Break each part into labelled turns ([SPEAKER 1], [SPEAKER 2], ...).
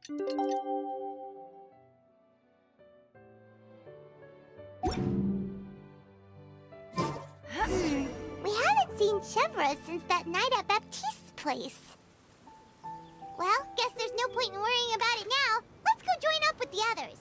[SPEAKER 1] We haven't seen Chevra since that night at Baptiste's place. Well, guess there's no point in worrying about it now. Let's go join up with the others.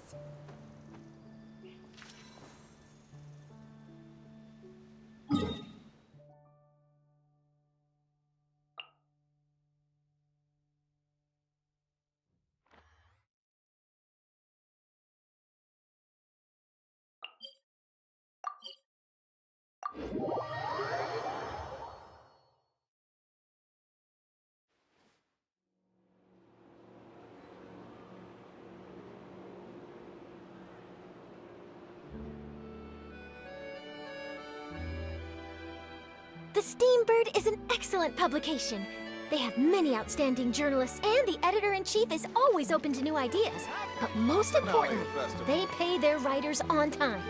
[SPEAKER 2] The Steambird is an excellent publication. They have many outstanding journalists, and the editor-in-chief is always open to new ideas. But most importantly, they pay their writers on time.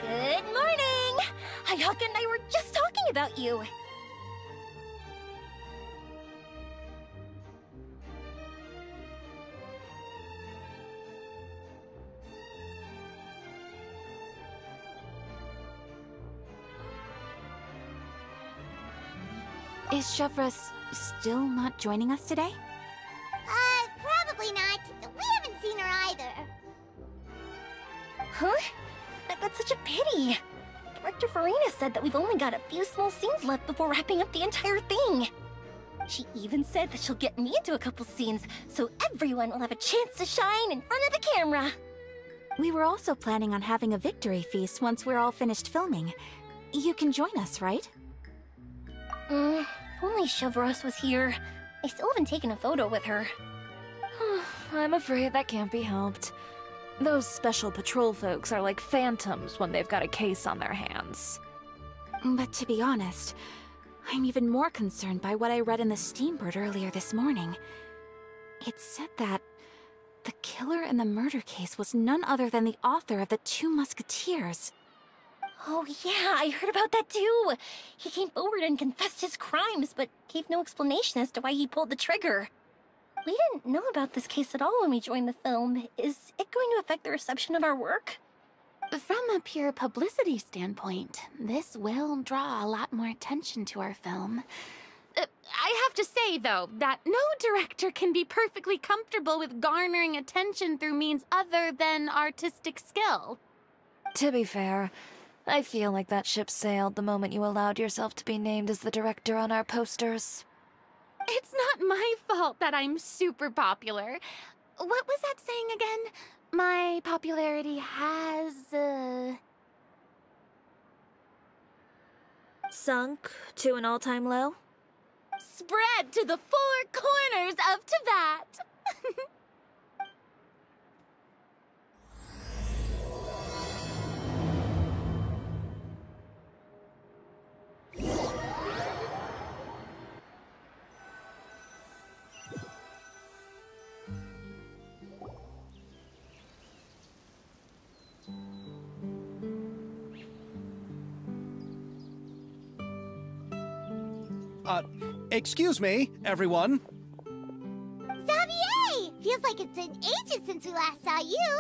[SPEAKER 3] Good morning! Hayaka and I were just talking about you.
[SPEAKER 4] Is Chevra still not joining us today?
[SPEAKER 1] Probably not. We haven't seen her either.
[SPEAKER 3] Huh? That's such a pity. Director Farina said that we've only got a few small scenes left before wrapping up the entire thing. She even said that she'll get me into a couple scenes, so everyone will have a chance to shine in front of the camera.
[SPEAKER 4] We were also planning on having a victory feast once we're all finished filming. You can join us, right?
[SPEAKER 3] If only Chevros was here. I still haven't taken a photo with her.
[SPEAKER 5] I'm afraid that can't be helped. Those special patrol folks are like phantoms when they've got a case on their hands.
[SPEAKER 4] But to be honest, I'm even more concerned by what I read in the Steambird earlier this morning. It said that the killer in the murder case was none other than the author of the 2 Musketeers.
[SPEAKER 3] Oh yeah, I heard about that too. He came forward and confessed his crimes, but gave no explanation as to why he pulled the trigger. We didn't know about this case at all when we joined the film. Is it going to affect the reception of our work?
[SPEAKER 4] From a pure publicity standpoint, this will draw a lot more attention to our film. I have to say, though, that no director can be perfectly comfortable with garnering attention through means other than artistic skill.
[SPEAKER 5] To be fair, I feel like that ship sailed the moment you allowed yourself to be named as the director on our posters.
[SPEAKER 4] It's not my fault that I'm super popular. What was that saying again? My popularity has,
[SPEAKER 5] Sunk to an all-time low?
[SPEAKER 4] spread to the 4 corners of Teyvat.
[SPEAKER 6] Excuse me, everyone.
[SPEAKER 1] Xavier! Feels like it's been ages since we last saw you.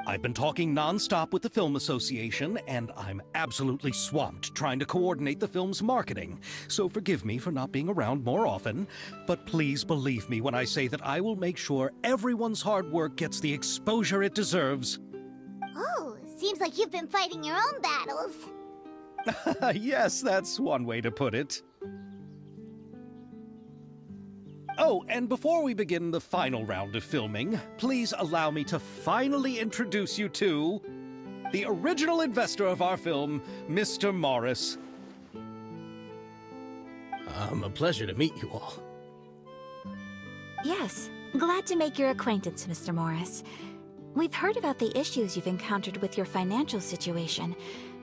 [SPEAKER 6] I've been talking non-stop with the Film Association, and I'm absolutely swamped trying to coordinate the film's marketing. So forgive me for not being around more often, but please believe me when I say that I will make sure everyone's hard work gets the exposure it deserves.
[SPEAKER 1] Oh, seems like you've been fighting your own battles.
[SPEAKER 6] Yes, that's one way to put it. Oh, and before we begin the final round of filming, please allow me to finally introduce you to the original investor of our film, Mr. Morris.
[SPEAKER 7] A pleasure to meet you all.
[SPEAKER 8] Yes, glad to make your acquaintance, Mr. Morris. We've heard about the issues you've encountered with your financial situation,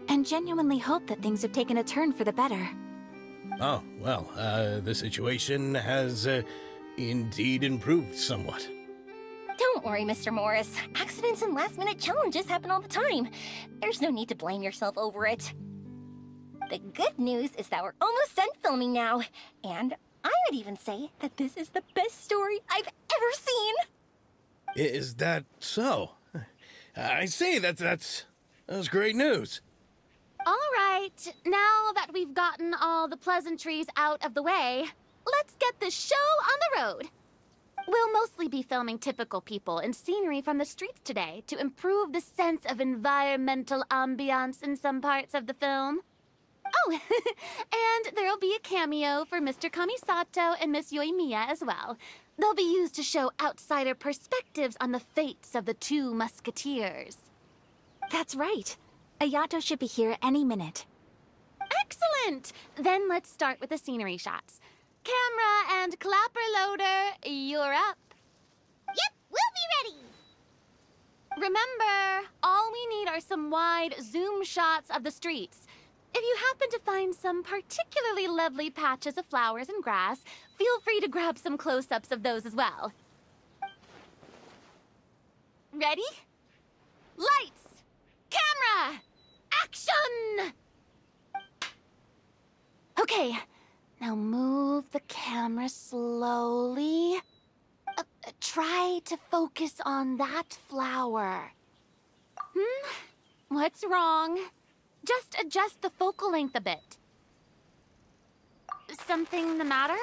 [SPEAKER 8] and genuinely hope that things have taken a turn for the better.
[SPEAKER 7] Oh, well, the situation has, indeed improved somewhat.
[SPEAKER 3] Don't worry, Mr. Morris. Accidents and last-minute challenges happen all the time. There's no need to blame yourself over it. The good news is that we're almost done filming now, and I would even say that this is the best story I've ever seen.
[SPEAKER 7] Is that so? I see, that's great news.
[SPEAKER 4] All right, now that we've gotten all the pleasantries out of the way, let's get the show on the road. We'll mostly be filming typical people and scenery from the streets today to improve the sense of environmental ambiance in some parts of the film. Oh, and there'll be a cameo for Mr. Kamisato and Miss Yoimiya as well. They'll be used to show outsider perspectives on the fates of the two musketeers.
[SPEAKER 8] That's right. Ayato should be here any minute.
[SPEAKER 4] Excellent! Then let's start with the scenery shots. Camera and clapper loader, you're up.
[SPEAKER 1] Yep, we'll be ready.
[SPEAKER 4] Remember, all we need are some wide zoom shots of the streets. If you happen to find some particularly lovely patches of flowers and grass, feel free to grab some close-ups of those as well. Ready? Lights! Camera! Action! Okay, now move the camera slowly. Try to focus on that flower. What's wrong? Just adjust the focal length a bit. Something the matter?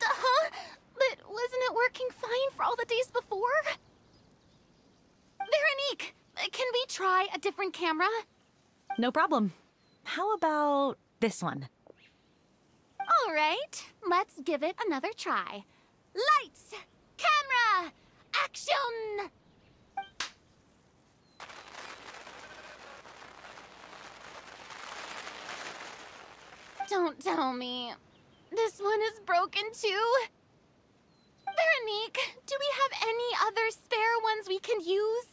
[SPEAKER 4] Huh? But wasn't it working fine for all the days before? Veronique, can we try a different camera?
[SPEAKER 9] No problem. How about this one?
[SPEAKER 4] All right, let's give it another try. Lights! Camera! Action! Don't tell me. This one is broken too? Veronique, do we have any other spare ones we can use?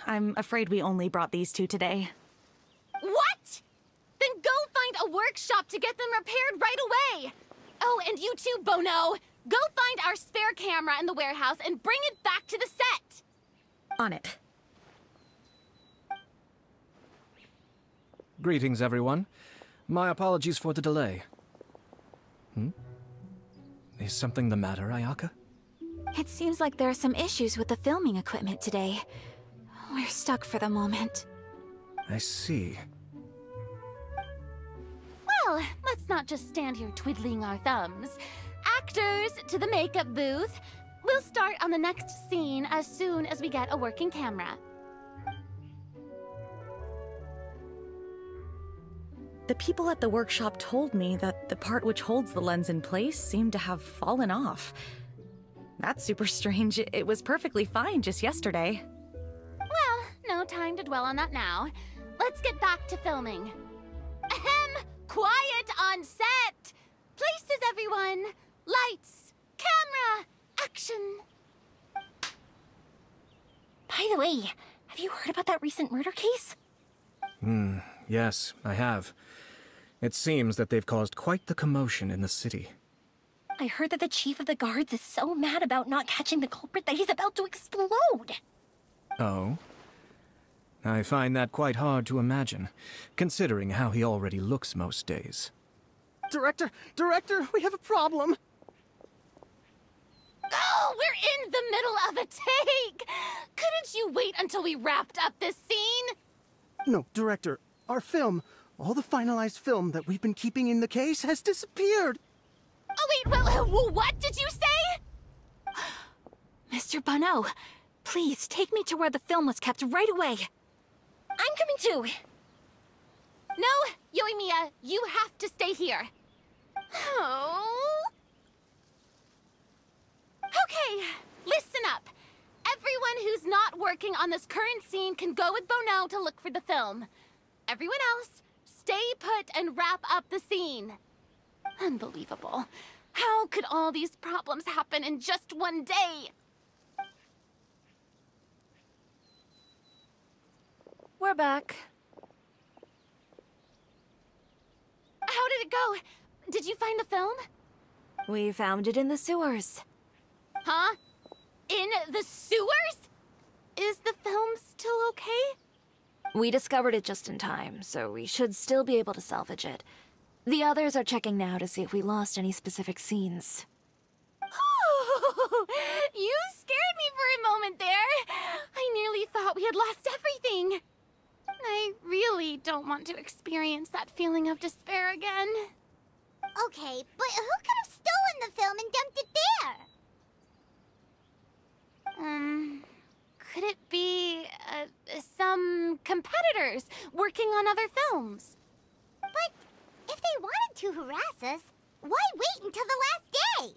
[SPEAKER 9] I'm afraid we only brought these two today.
[SPEAKER 4] What? Then go find a workshop to get them repaired right away. Oh, and you too, Bono. Go find our spare camera in the warehouse and bring it back to the set.
[SPEAKER 9] On it.
[SPEAKER 10] Greetings, everyone. My apologies for the delay. Is something the matter, Ayaka?
[SPEAKER 8] It seems like there are some issues with the filming equipment today. We're stuck for the moment.
[SPEAKER 10] I see.
[SPEAKER 4] Well, let's not just stand here twiddling our thumbs. Actors, to the makeup booth. We'll start on the next scene as soon as we get a working camera.
[SPEAKER 9] The people at the workshop told me that the part which holds the lens in place seemed to have fallen off. That's super strange. It was perfectly fine just yesterday.
[SPEAKER 4] Well, no time to dwell on that now. Let's get back to filming. Ahem! Quiet on set! Places, everyone! Lights! Camera! Action!
[SPEAKER 3] By the way, have you heard about that recent murder case?
[SPEAKER 10] Yes, I have. It seems that they've caused quite the commotion in the city.
[SPEAKER 3] I heard that the chief of the guards is so mad about not catching the culprit that he's about to explode.
[SPEAKER 10] Oh? I find that quite hard to imagine, considering how he already looks most days.
[SPEAKER 11] Director, we have a problem.
[SPEAKER 4] Oh, we're in the middle of a take! Couldn't you wait until we wrapped up this scene?
[SPEAKER 11] No, Director, our film, all the finalized film that we've been keeping in the case has disappeared.
[SPEAKER 4] Oh, wait, well, what did you say?
[SPEAKER 8] Mr. Bono, Please, take me to where the film was kept right away.
[SPEAKER 3] I'm coming too.
[SPEAKER 4] No, Yoimiya, you have to stay here.
[SPEAKER 3] Oh.
[SPEAKER 4] Okay, listen up. Everyone who's not working on this current scene can go with Bono to look for the film. Everyone else, stay put and wrap up the scene. Unbelievable. How could all these problems happen in just one day?
[SPEAKER 5] We're back.
[SPEAKER 4] How did it go? Did you find the film?
[SPEAKER 5] We found it in the sewers.
[SPEAKER 4] Huh? In the sewers? Is the film still okay?
[SPEAKER 5] We discovered it just in time, so we should still be able to salvage it. The others are checking now to see if we lost any specific scenes.
[SPEAKER 4] You scared me for a moment there. I nearly thought we had lost everything. I really don't want to experience that feeling of despair again.
[SPEAKER 1] Okay, but who could have stolen the film and dumped it there?
[SPEAKER 4] Could it be, some competitors working on other films?
[SPEAKER 1] But if they wanted to harass us, why wait until the last day?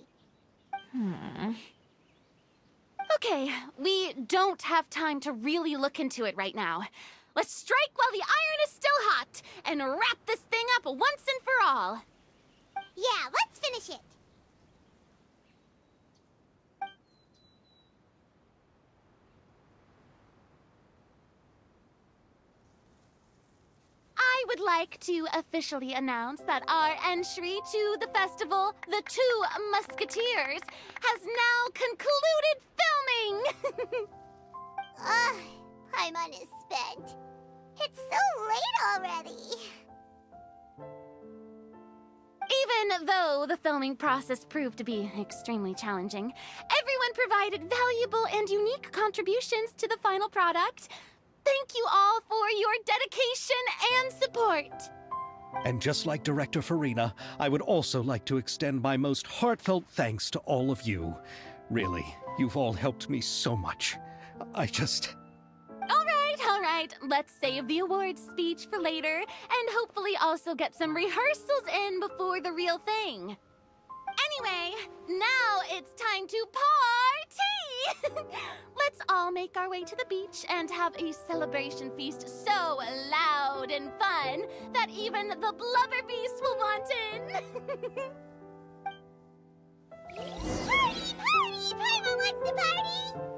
[SPEAKER 4] Okay, we don't have time to really look into it right now. Let's strike while the iron is still hot and wrap this thing up once and for all.
[SPEAKER 1] Yeah, let's finish it.
[SPEAKER 4] I would like to officially announce that our entry to the festival, The Two Musketeers, has now concluded filming!
[SPEAKER 1] Paimon is spent. It's so late already.
[SPEAKER 4] Even though the filming process proved to be extremely challenging, everyone provided valuable and unique contributions to the final product. Thank you all for your dedication and support.
[SPEAKER 6] And just like Director Farina, I would also like to extend my most heartfelt thanks to all of you. Really, you've all helped me so much.
[SPEAKER 4] All right, let's save the awards speech for later, and hopefully also get some rehearsals in before the real thing. Anyway, now it's time to party! Let's all make our way to the beach and have a celebration feast so loud and fun that even the blubber beast will want in.
[SPEAKER 1] Party! Party! Paimon wants to party!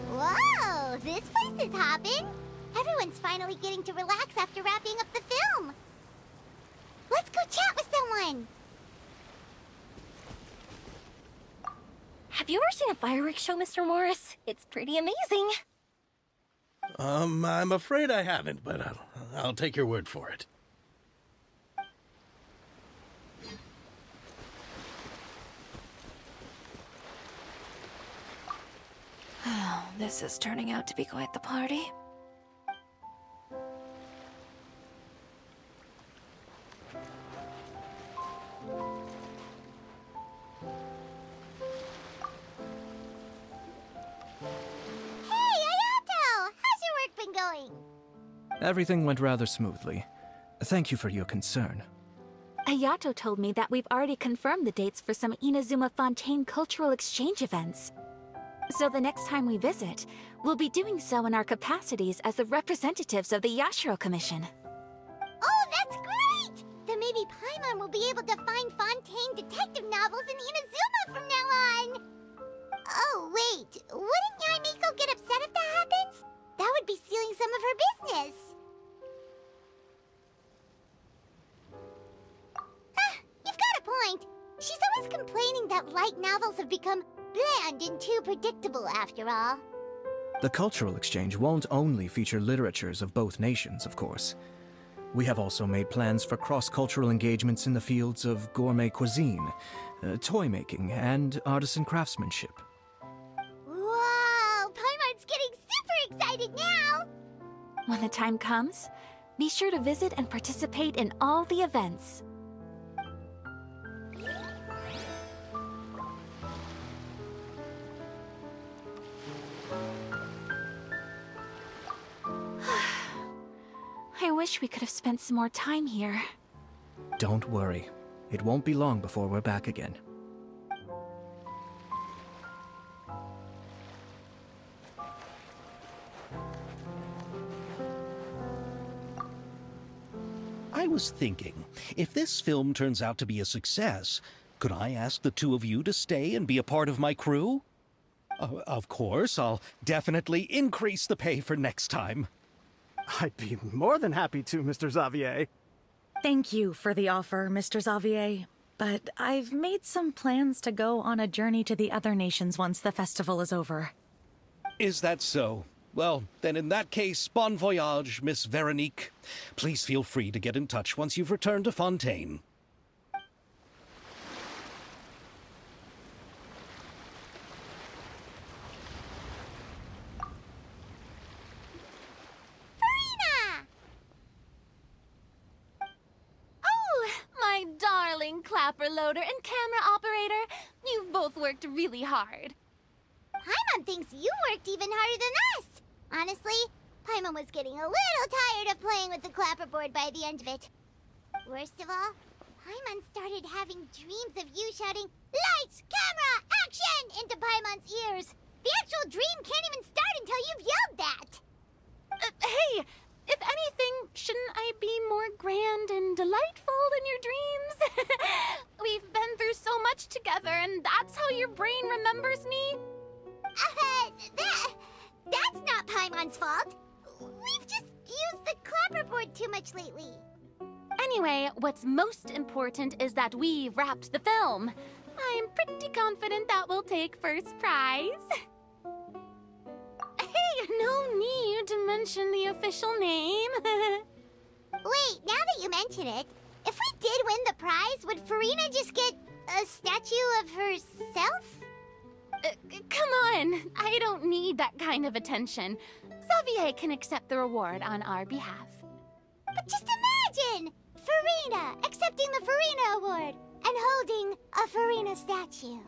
[SPEAKER 1] Whoa, this place is hopping. Everyone's finally getting to relax after wrapping up the film. Let's go chat with someone.
[SPEAKER 3] Have you ever seen a fireworks show, Mr. Morris? It's pretty amazing.
[SPEAKER 7] I'm afraid I haven't, but I'll take your word for it.
[SPEAKER 5] This is turning out to be quite the party.
[SPEAKER 10] Everything went rather smoothly. Thank you for your concern.
[SPEAKER 8] Ayato told me that we've already confirmed the dates for some Inazuma Fontaine cultural exchange events. So the next time we visit, we'll be doing so in our capacities as the representatives of the Yashiro Commission.
[SPEAKER 1] Oh, that's great! Then maybe Paimon will be able to find Fontaine detective novels in Inazuma from now on! Oh, wait. Wouldn't Yaimiko get upset if that happens? That would be stealing some of her business. saying that light novels have become bland and too predictable after all.
[SPEAKER 10] The cultural exchange won't only feature literatures of both nations, of course. We have also made plans for cross-cultural engagements in the fields of gourmet cuisine, toy making, and artisan craftsmanship.
[SPEAKER 1] Whoa! Paimon's getting super excited now!
[SPEAKER 8] When the time comes, be sure to visit and participate in all the events. I wish we could have spent some more time here.
[SPEAKER 10] Don't worry. It won't be long before we're back again.
[SPEAKER 6] I was thinking, if this film turns out to be a success, could I ask the two of you to stay and be a part of my crew? Of course, I'll definitely increase the pay for next time.
[SPEAKER 11] I'd be more than happy to, Mr. Xavier.
[SPEAKER 9] Thank you for the offer, Mr. Xavier. But I've made some plans to go on a journey to the other nations once the festival is over.
[SPEAKER 6] Is that so? Well, then in that case, bon voyage, Miss Veronique. Please feel free to get in touch once you've returned to Fontaine.
[SPEAKER 4] My darling clapper loader and camera operator, you've both worked really hard.
[SPEAKER 1] Paimon thinks you worked even harder than us. Honestly, Paimon was getting a little tired of playing with the clapperboard by the end of it. Worst of all, Paimon started having dreams of you shouting, "Lights, camera, action!" into Paimon's ears. The actual dream can't even start until you've yelled that.
[SPEAKER 4] Hey! If anything, shouldn't I be more grand and delightful than your dreams? We've been through so much together, and that's how your brain remembers me?
[SPEAKER 1] That's not Paimon's fault. We've just used the clapperboard too much lately.
[SPEAKER 4] Anyway, what's most important is that we've wrapped the film. I'm pretty confident that we'll take first prize. Hey, no need to mention the official name.
[SPEAKER 1] Wait, now that you mention it, if we did win the prize, would Farina just get a statue of herself?
[SPEAKER 4] Come on, I don't need that kind of attention. Xavier can accept the reward on our behalf.
[SPEAKER 1] But just imagine! Farina accepting the Farina Award and holding a Farina statue.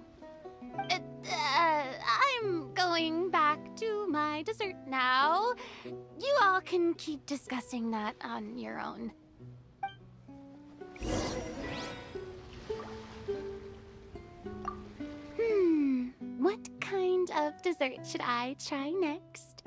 [SPEAKER 4] I'm going back to my dessert now. You all can keep discussing that on your own. What kind of dessert should I try next?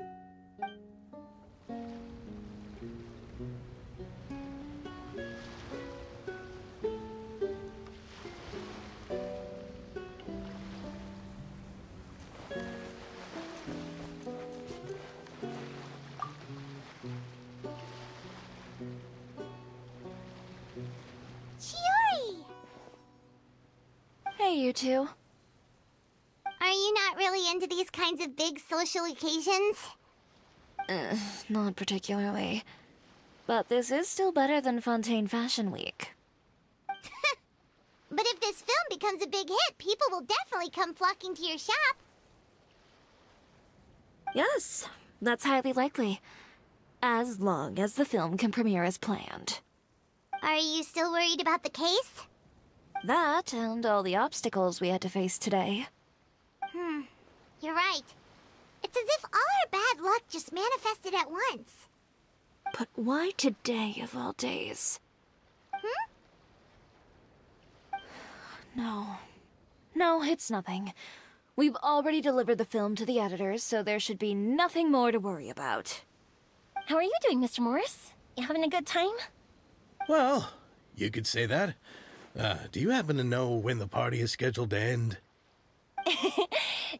[SPEAKER 5] Hey, you two.
[SPEAKER 1] Are you not really into these kinds of big social occasions?
[SPEAKER 5] Not particularly. But this is still better than Fontaine Fashion Week.
[SPEAKER 1] But if this film becomes a big hit, people will definitely come flocking to your shop.
[SPEAKER 5] Yes, that's highly likely. As long as the film can premiere as planned.
[SPEAKER 1] Are you still worried about the case?
[SPEAKER 5] That and all the obstacles we had to face today.
[SPEAKER 1] You're right. It's as if all our bad luck just manifested at once.
[SPEAKER 5] But why today of all days? No. No, it's nothing. We've already delivered the film to the editors, so there should be nothing more to worry about.
[SPEAKER 3] How are you doing, Mr. Morris? You having a good time?
[SPEAKER 7] Well, you could say that. Do you happen to know when the party is scheduled to end?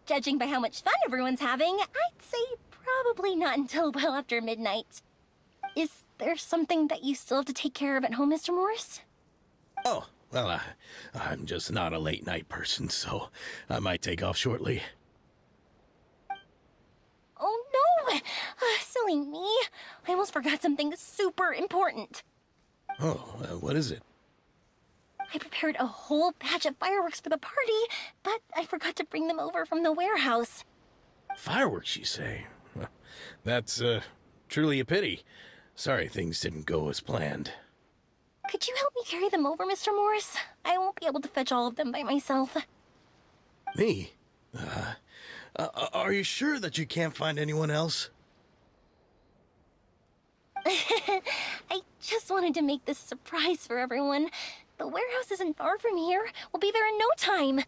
[SPEAKER 3] Judging by how much fun everyone's having, I'd say probably not until well after midnight. Is there something that you still have to take care of at home, Mr. Morris?
[SPEAKER 7] Oh, Well, I'm just not a late night person, so I might take off shortly.
[SPEAKER 3] Oh no! Silly me. I almost forgot something super important.
[SPEAKER 7] Oh, what is it?
[SPEAKER 3] I prepared a whole batch of fireworks for the party, but I forgot to bring them over from the warehouse.
[SPEAKER 7] Fireworks, you say? Well, that's, truly a pity. Sorry things didn't go as planned.
[SPEAKER 3] Could you help me carry them over, Mr. Morris? I won't be able to fetch all of them by myself.
[SPEAKER 7] Me? Are you sure that you can't find anyone else?
[SPEAKER 3] I just wanted to make this a surprise for everyone. The warehouse isn't far from here. We'll be there in no time.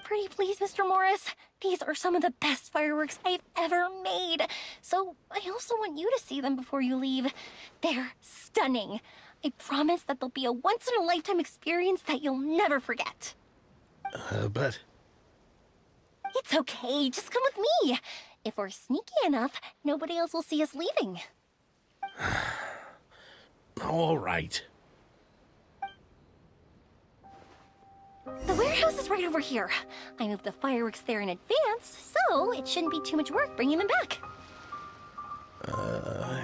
[SPEAKER 3] Pretty please, Mr. Morris. These are some of the best fireworks I've ever made. So I also want you to see them before you leave. They're stunning. I promise that they'll be a once-in-a-lifetime experience that you'll never forget.
[SPEAKER 7] But...
[SPEAKER 3] It's okay. Just come with me. If we're sneaky enough, nobody else will see us leaving.
[SPEAKER 7] All right.
[SPEAKER 3] The warehouse is right over here. I moved the fireworks there in advance, so it shouldn't be too much work bringing them back.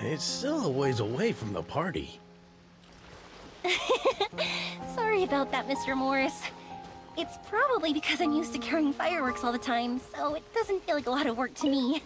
[SPEAKER 7] It's still a ways away from the party.
[SPEAKER 3] Sorry about that, Mr. Morris. It's probably because I'm used to carrying fireworks all the time, so it doesn't feel like a lot of work to me.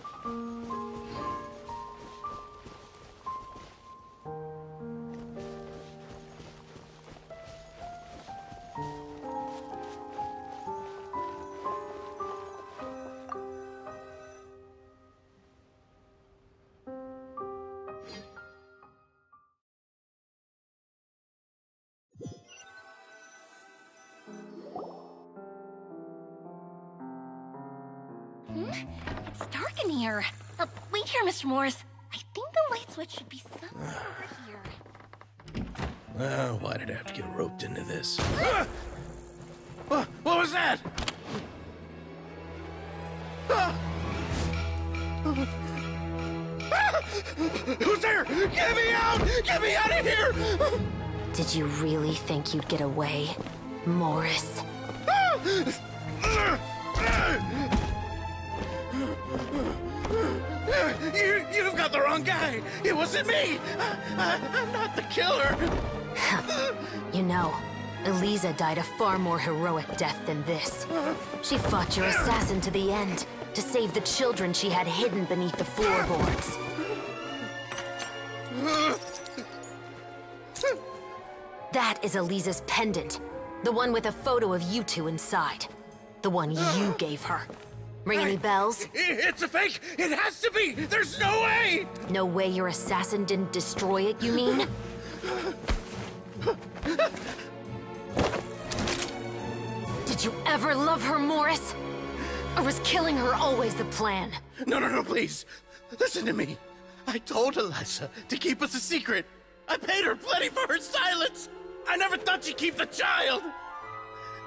[SPEAKER 3] It's dark in here. Wait here, Mr. Morris. I think the light switch should be somewhere over here.
[SPEAKER 7] Why did I have to get roped into this? What was that? Who's there? Get me out! Get me out of here!
[SPEAKER 2] Did you really think you'd get away, Morris?
[SPEAKER 7] You've got the wrong guy. It wasn't me. I'm not the killer.
[SPEAKER 2] You know, Eliza died a far more heroic death than this. She fought your assassin to the end, to save the children she had hidden beneath the floorboards. That is Eliza's pendant. The one with a photo of you two inside. The one you gave her. Ring any bells?
[SPEAKER 7] It's a fake! It has to be! There's no way!
[SPEAKER 2] No way your assassin didn't destroy it, you mean? Did you ever love her, Morris? Or was killing her always the plan?
[SPEAKER 7] No, please. Listen to me. I told Eliza to keep us a secret. I paid her plenty for her silence. I never thought she'd keep the child.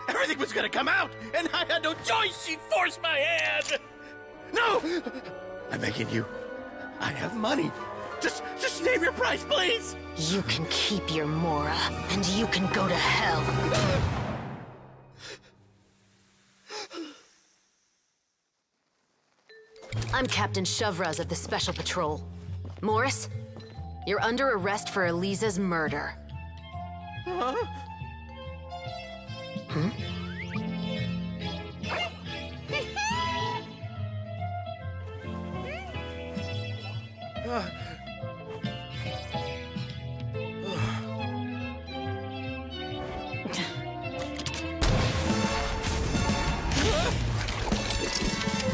[SPEAKER 7] Everything was gonna come out, and I had no choice. She'd force my hand. No! I'm begging you. I have money. Just name your price, please.
[SPEAKER 2] You can keep your Mora, and you can go to hell. I'm Captain Shovraz of the Special Patrol. Morris, you're under arrest for Eliza's murder.
[SPEAKER 7] Huh?
[SPEAKER 2] Hmm?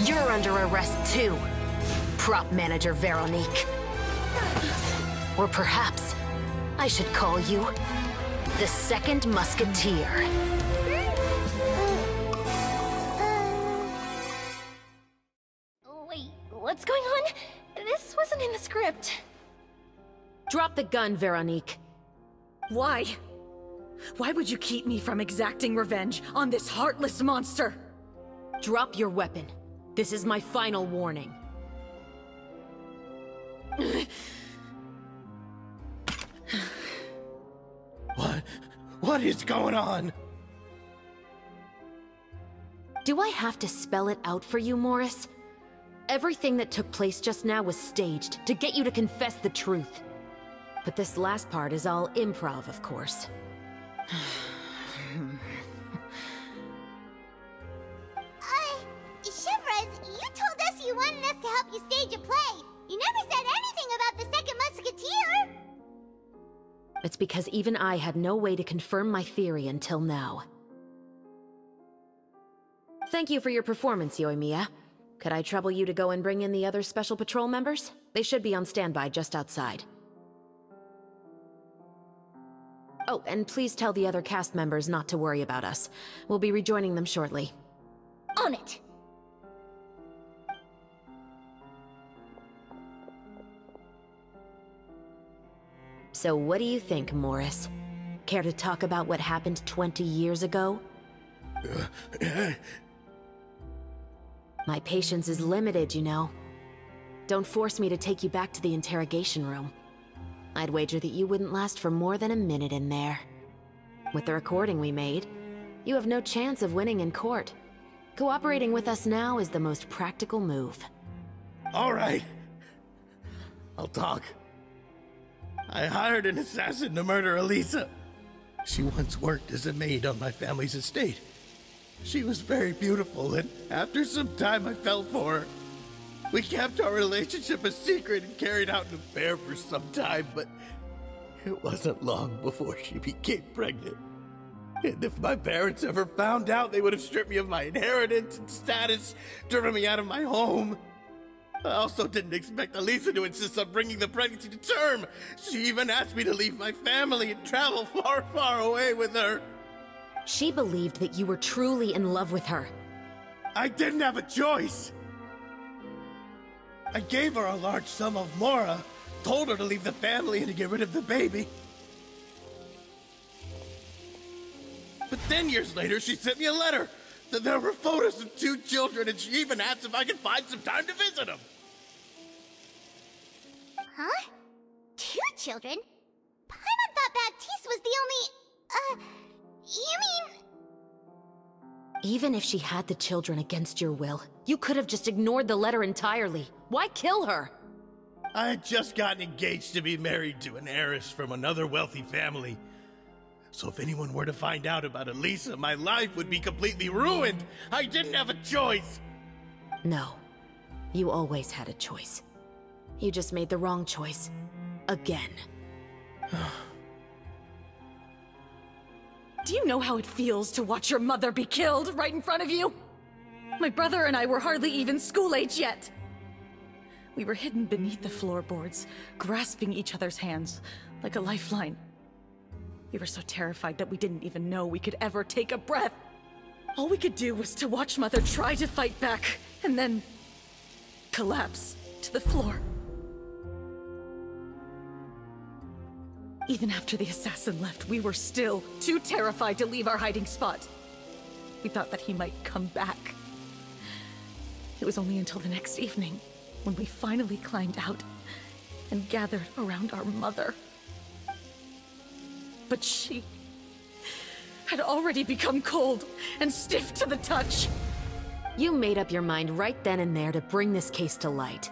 [SPEAKER 2] You're under arrest too, prop manager Veronique. Or perhaps I should call you the Second Musketeer.
[SPEAKER 3] Wait, what's going on? This wasn't in the script.
[SPEAKER 2] Drop the gun, Veronique.
[SPEAKER 9] Why? Why would you keep me from exacting revenge on this heartless monster?
[SPEAKER 2] Drop your weapon. This is my final warning.
[SPEAKER 7] What is going on?
[SPEAKER 12] Do I have to spell it out for you, Morris? Everything that took place just now was staged to get you to confess the truth. But this last part is all improv, of course.
[SPEAKER 1] Shivras, you told us you wanted us to help you stage a play. You never said anything about the second Musketeer.
[SPEAKER 12] It's because even I had no way to confirm my theory until now. Thank you for your performance, Yoimiya. Could I trouble you to go and bring in the other Special Patrol members? They should be on standby just outside. Oh, and please tell the other cast members not to worry about us. We'll be rejoining them shortly.
[SPEAKER 3] On it!
[SPEAKER 12] So what do you think, Morris? Care to talk about what happened 20 years ago? My patience is limited, you know. Don't force me to take you back to the interrogation room. I'd wager that you wouldn't last for more than a minute in there. With the recording we made, you have no chance of winning in court. Cooperating with us now is the most practical move.
[SPEAKER 7] All right. I'll talk. I hired an assassin to murder Elisa. She once worked as a maid on my family's estate. She was very beautiful, and after some time I fell for her. We kept our relationship a secret and carried out an affair for some time, but it wasn't long before she became pregnant. And if my parents ever found out, they would have stripped me of my inheritance and status, driven me out of my home. I also didn't expect Elisa to insist on bringing the pregnancy to term. She even asked me to leave my family and travel far, far away with her.
[SPEAKER 12] She believed that you were truly in love with her.
[SPEAKER 7] I didn't have a choice. I gave her a large sum of mora, told her to leave the family and to get rid of the baby. But then years later, she sent me a letter. There were photos of 2 children, and she even asked if I could find some time to visit them.
[SPEAKER 1] Huh? 2 children? Paimon thought Baptiste was the only... You mean...
[SPEAKER 12] Even if she had the children against your will, you could have just ignored the letter entirely. Why kill her?
[SPEAKER 7] I had just gotten engaged to be married to an heiress from another wealthy family. So if anyone were to find out about Elisa, my life would be completely ruined. I didn't have a choice.
[SPEAKER 12] No. You always had a choice. You just made the wrong choice. Again.
[SPEAKER 9] Do you know how it feels to watch your mother be killed right in front of you? My brother and I were hardly even school age yet. We were hidden beneath the floorboards, grasping each other's hands like a lifeline. We were so terrified that we didn't even know we could ever take a breath. All we could do was to watch Mother try to fight back, and then collapse to the floor. Even after the assassin left, we were still too terrified to leave our hiding spot. We thought that he might come back. It was only until the next evening, when we finally climbed out and gathered around our mother. But she had already become cold and stiff to the touch.
[SPEAKER 12] You made up your mind right then and there to bring this case to light.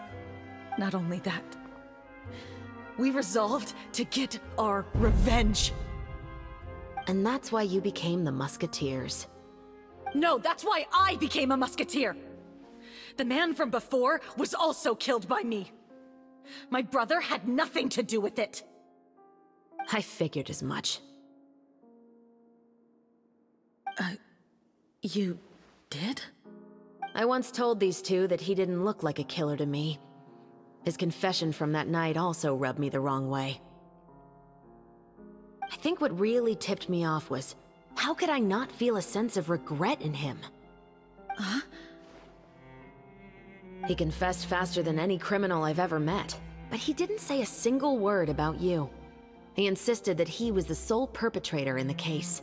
[SPEAKER 9] Not only that, we resolved to get our revenge.
[SPEAKER 12] And that's why you became the Musketeers.
[SPEAKER 9] No, that's why I became a Musketeer. The man from before was also killed by me. My brother had nothing to do with it.
[SPEAKER 12] I figured as much.
[SPEAKER 9] You did?
[SPEAKER 12] I once told these two that he didn't look like a killer to me. His confession from that night also rubbed me the wrong way. I think what really tipped me off was, how could I not feel a sense of regret in him?
[SPEAKER 9] Huh?
[SPEAKER 12] He confessed faster than any criminal I've ever met, but he didn't say a single word about you. He insisted that he was the sole perpetrator in the case.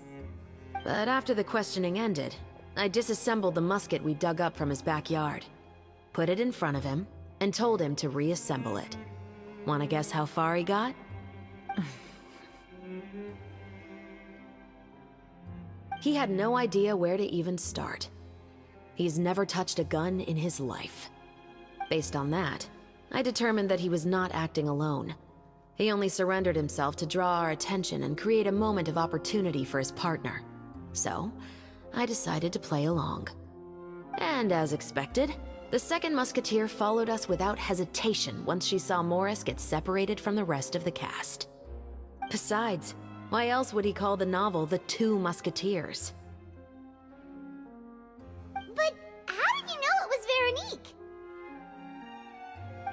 [SPEAKER 12] But after the questioning ended, I disassembled the musket we dug up from his backyard, put it in front of him, and told him to reassemble it. Wanna guess how far he got? He had no idea where to even start. He's never touched a gun in his life. Based on that, I determined that he was not acting alone. He only surrendered himself to draw our attention and create a moment of opportunity for his partner. So, I decided to play along. And as expected, the second musketeer followed us without hesitation once she saw Morris get separated from the rest of the cast. Besides, why else would he call the novel The Two Musketeers?
[SPEAKER 1] But how did you know it was Veronique?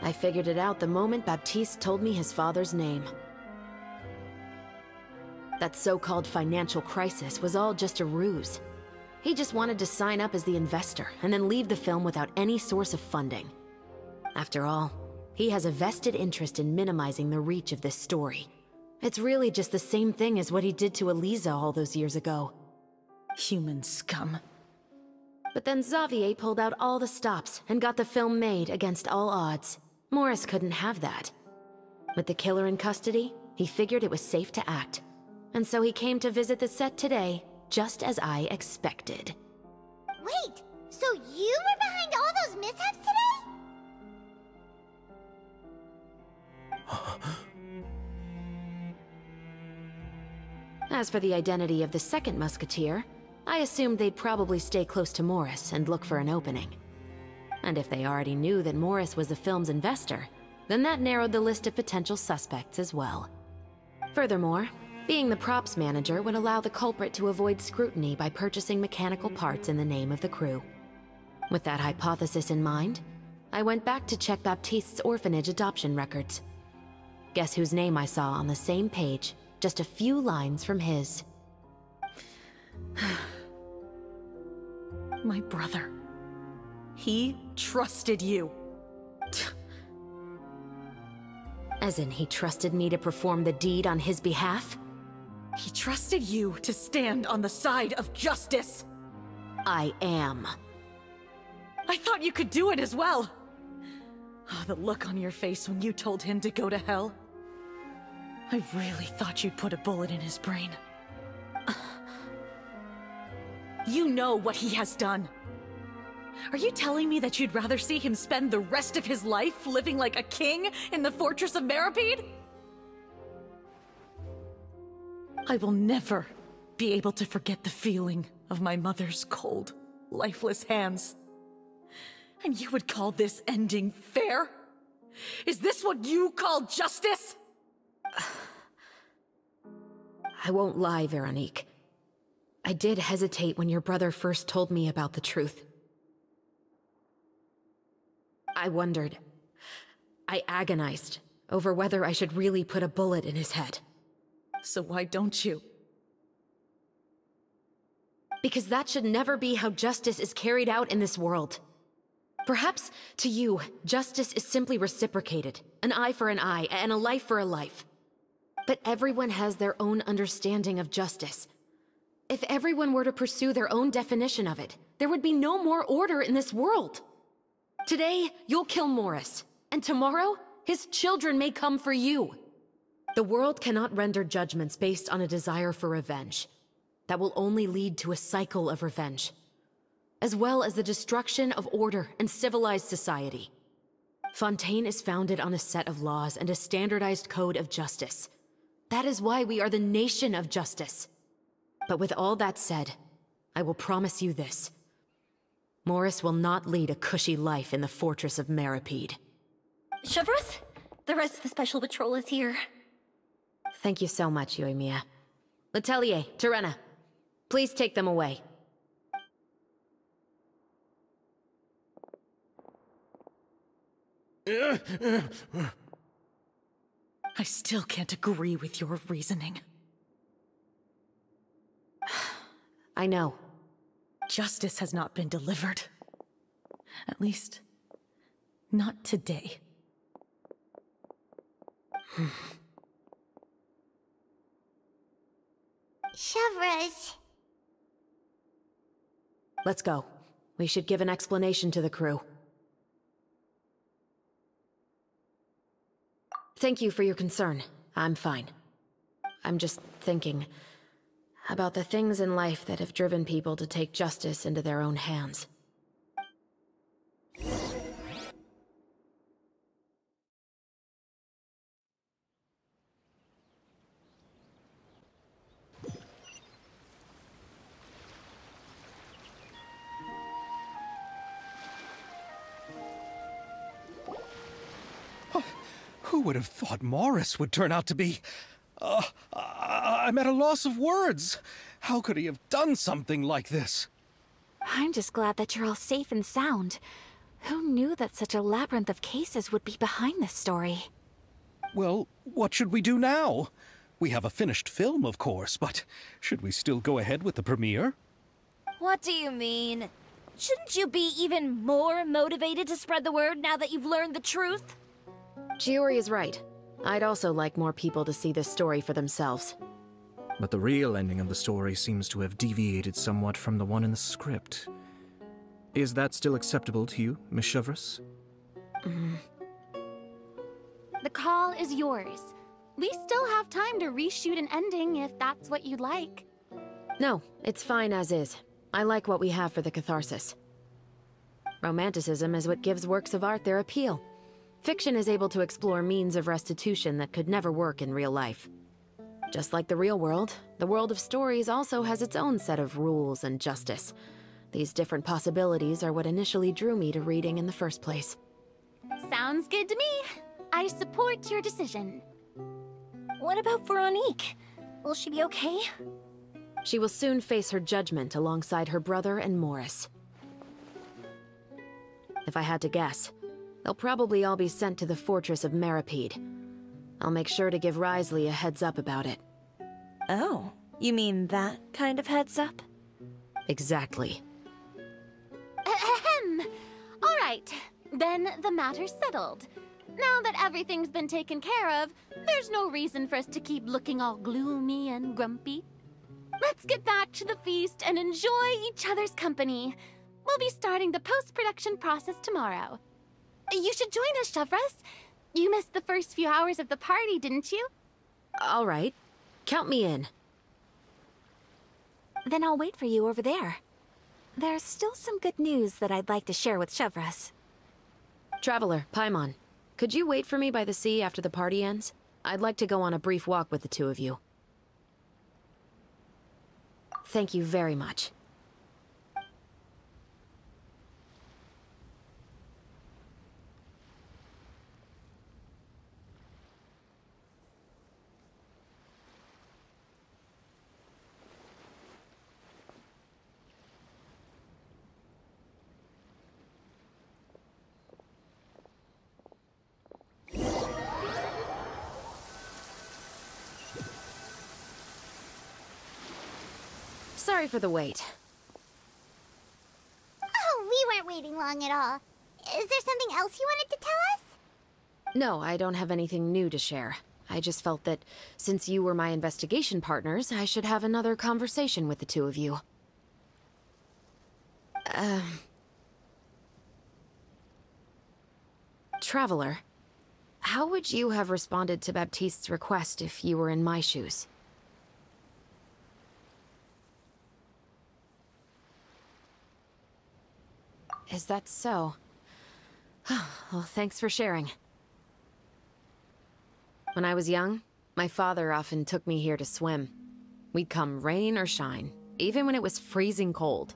[SPEAKER 12] I figured it out the moment Baptiste told me his father's name. That so-called financial crisis was all just a ruse. He just wanted to sign up as the investor and then leave the film without any source of funding. After all, he has a vested interest in minimizing the reach of this story. It's really just the same thing as what he did to Eliza all those years ago.
[SPEAKER 9] Human scum.
[SPEAKER 12] But then Xavier pulled out all the stops and got the film made against all odds. Morris couldn't have that. With the killer in custody, he figured it was safe to act. And so he came to visit the set today, just as I expected.
[SPEAKER 1] Wait, so you were behind all those mishaps today?
[SPEAKER 12] As for the identity of the second musketeer, I assumed they'd probably stay close to Morris and look for an opening. And if they already knew that Morris was the film's investor, then that narrowed the list of potential suspects as well. Furthermore, being the props manager would allow the culprit to avoid scrutiny by purchasing mechanical parts in the name of the crew. With that hypothesis in mind, I went back to check Baptiste's orphanage adoption records. Guess whose name I saw on the same page, just a few lines from his.
[SPEAKER 9] My brother. He trusted you.
[SPEAKER 12] As in, he trusted me to perform the deed on his behalf?
[SPEAKER 9] He trusted you to stand on the side of justice.
[SPEAKER 12] I am.
[SPEAKER 9] I thought you could do it as well. Oh, the look on your face when you told him to go to hell. I really thought you'd put a bullet in his brain. You know what he has done. Are you telling me that you'd rather see him spend the rest of his life living like a king in the fortress of Meripede? I will never be able to forget the feeling of my mother's cold, lifeless hands. And you would call this ending fair? Is this what you call justice?
[SPEAKER 12] I won't lie, Veronique. I did hesitate when your brother first told me about the truth. I wondered. I agonized over whether I should really put a bullet in his head.
[SPEAKER 9] So why don't you?
[SPEAKER 12] Because that should never be how justice is carried out in this world. Perhaps, to you, justice is simply reciprocated. An eye for an eye, and a life for a life. But everyone has their own understanding of justice. If everyone were to pursue their own definition of it, there would be no more order in this world. Today, you'll kill Morris, and tomorrow, his children may come for you. The world cannot render judgments based on a desire for revenge. That will only lead to a cycle of revenge, as well as the destruction of order and civilized society. Fontaine is founded on a set of laws and a standardized code of justice. That is why we are the nation of justice. But with all that said, I will promise you this. Morris will not lead a cushy life in the fortress of Meripede.
[SPEAKER 3] Chevreuse, the rest of the Special Patrol is here.
[SPEAKER 12] Thank you so much, Yoimiya. Letelier, Terena, please take them away.
[SPEAKER 9] I still can't agree with your reasoning.
[SPEAKER 12] I know.
[SPEAKER 9] Justice has not been delivered. At least, not today.
[SPEAKER 1] Chevreuse.
[SPEAKER 12] Let's go. We should give an explanation to the crew. Thank you for your concern. I'm fine. I'm just thinking, About the things in life that have driven people to take justice into their own hands.
[SPEAKER 6] Who would have thought Morris would turn out to be... I'm at a loss of words. How could he have done something like this?
[SPEAKER 8] I'm just glad that you're all safe and sound. Who knew that such a labyrinth of cases would be behind this story?
[SPEAKER 6] Well, what should we do now? We have a finished film, of course, but should we still go ahead with the premiere?
[SPEAKER 3] What do you mean? Shouldn't you be even more motivated to spread the word now that you've learned the truth?
[SPEAKER 12] Chiori is right. I'd also like more people to see this story for themselves.
[SPEAKER 10] But the real ending of the story seems to have deviated somewhat from the one in the script. Is that still acceptable to you, Miss Chevreuse?
[SPEAKER 2] The call is yours. We still have time to reshoot an ending if that's what you'd like.
[SPEAKER 12] No, it's fine as is. I like what we have for the catharsis. Romanticism is what gives works of art their appeal. Fiction is able to explore means of restitution that could never work in real life. Just like the real world, the world of stories also has its own set of rules and justice. These different possibilities are what initially drew me to reading in the first place.
[SPEAKER 2] Sounds good to me. I support your decision.
[SPEAKER 3] What about Veronique? Will she be okay?
[SPEAKER 12] She will soon face her judgment alongside her brother and Morris. If I had to guess, they'll probably all be sent to the fortress of Meripede. I'll make sure to give Wriothesley a heads up about it.
[SPEAKER 3] Oh, you mean that kind of heads up?
[SPEAKER 12] Exactly.
[SPEAKER 2] Ahem. All right, then the matter's settled. Now that everything's been taken care of, there's no reason for us to keep looking all gloomy and grumpy. Let's get back to the feast and enjoy each other's company. We'll be starting the post-production process tomorrow. You should join us, Chevreuse. You missed the first few hours of the party, didn't you?
[SPEAKER 12] All right. Count me in.
[SPEAKER 8] Then I'll wait for you over there. There's still some good news that I'd like to share with Chevreuse.
[SPEAKER 12] Traveler, Paimon, could you wait for me by the sea after the party ends? I'd like to go on a brief walk with the two of you. Thank you very much. Sorry for the wait.
[SPEAKER 1] Oh, we weren't waiting long at all. Is there something else you wanted to tell us?
[SPEAKER 12] No, I don't have anything new to share. I just felt that since you were my investigation partners, I should have another conversation with the two of you. Traveler, how would you have responded to Baptiste's request if you were in my shoes? Is that so? Well, thanks for sharing. When I was young, my father often took me here to swim. We'd come rain or shine, even when it was freezing cold.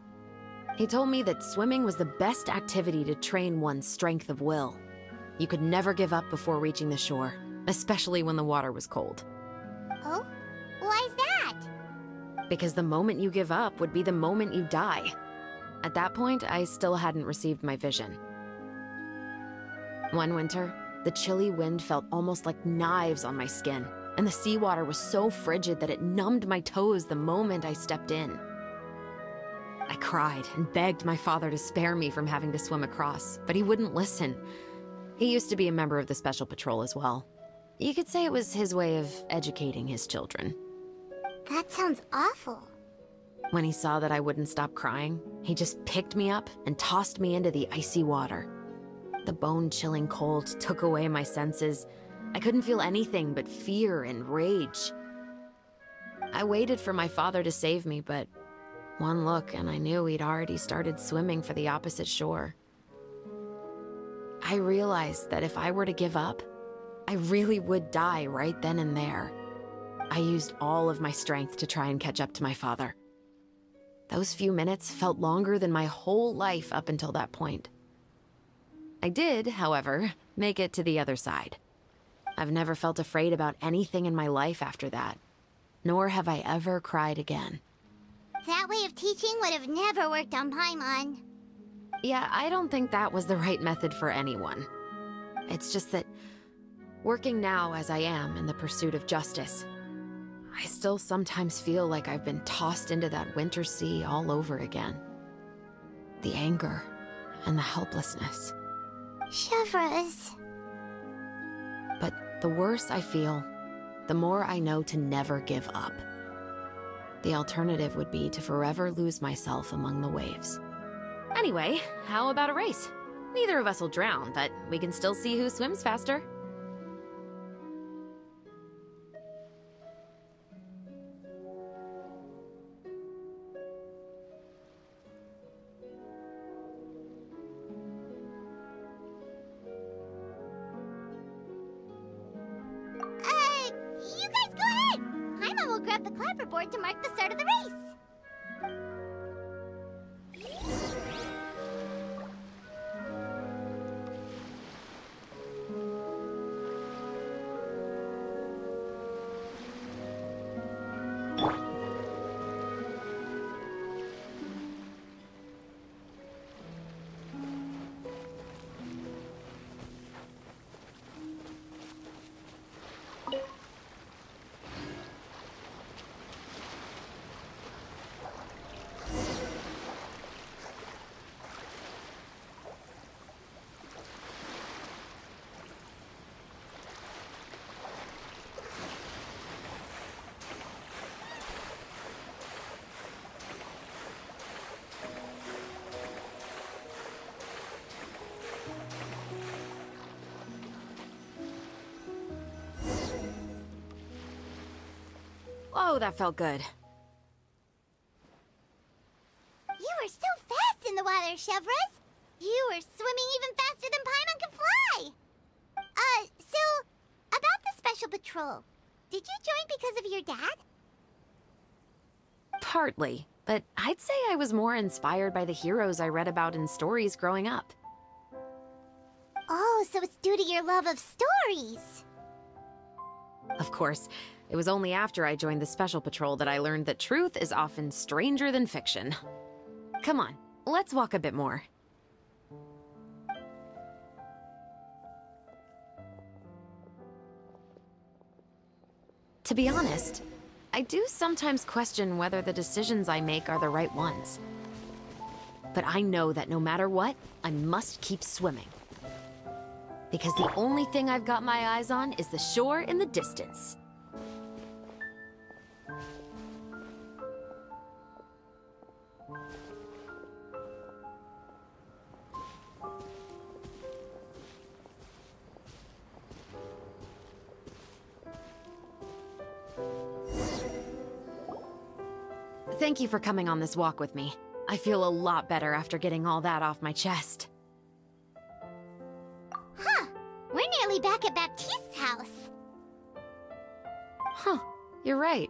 [SPEAKER 12] He told me that swimming was the best activity to train one's strength of will. You could never give up before reaching the shore, especially when the water was cold.
[SPEAKER 1] Oh? Why's that?
[SPEAKER 12] Because the moment you give up would be the moment you die. At that point, I still hadn't received my vision. One winter, the chilly wind felt almost like knives on my skin, and the seawater was so frigid that it numbed my toes the moment I stepped in. I cried and begged my father to spare me from having to swim across, but he wouldn't listen. He used to be a member of the Special Patrol as well. You could say it was his way of educating his children.
[SPEAKER 1] That sounds awful.
[SPEAKER 12] When he saw that I wouldn't stop crying, he just picked me up and tossed me into the icy water. The bone-chilling cold took away my senses. I couldn't feel anything but fear and rage. I waited for my father to save me, but one look and I knew he'd already started swimming for the opposite shore. I realized that if I were to give up, I really would die right then and there. I used all of my strength to try and catch up to my father. Those few minutes felt longer than my whole life up until that point. I did, however, make it to the other side. I've never felt afraid about anything in my life after that, nor have I ever cried again.
[SPEAKER 1] That way of teaching would have never worked on Paimon.
[SPEAKER 12] Yeah, I don't think that was the right method for anyone. It's just that, working now as I am in the pursuit of justice, I still sometimes feel like I've been tossed into that winter sea all over again. The anger and the helplessness.
[SPEAKER 1] Chevreuse.
[SPEAKER 12] But the worse I feel, the more I know to never give up. The alternative would be to forever lose myself among the waves. Anyway, how about a race? Neither of us will drown, but we can still see who swims faster.
[SPEAKER 1] You guys go ahead! Paimon will grab the clapperboard to mark the start of the race.
[SPEAKER 12] Oh, that felt good.
[SPEAKER 1] You were so fast in the water, Chevreuse. You were swimming even faster than Paimon can fly. So, about the Special Patrol, did you join because of your dad?
[SPEAKER 12] Partly, but I'd say I was more inspired by the heroes I read about in stories growing up.
[SPEAKER 1] Oh, so it's due to your love of stories.
[SPEAKER 12] Of course, it was only after I joined the Special Patrol that I learned that truth is often stranger than fiction. Come on, let's walk a bit more. To be honest, I do sometimes question whether the decisions I make are the right ones. But I know that no matter what, I must keep swimming. Because the only thing I've got my eyes on is the shore in the distance. Thank you for coming on this walk with me. I feel a lot better after getting all that off my chest.
[SPEAKER 1] Huh. We're nearly back at Baptiste's house.
[SPEAKER 12] Huh. You're right.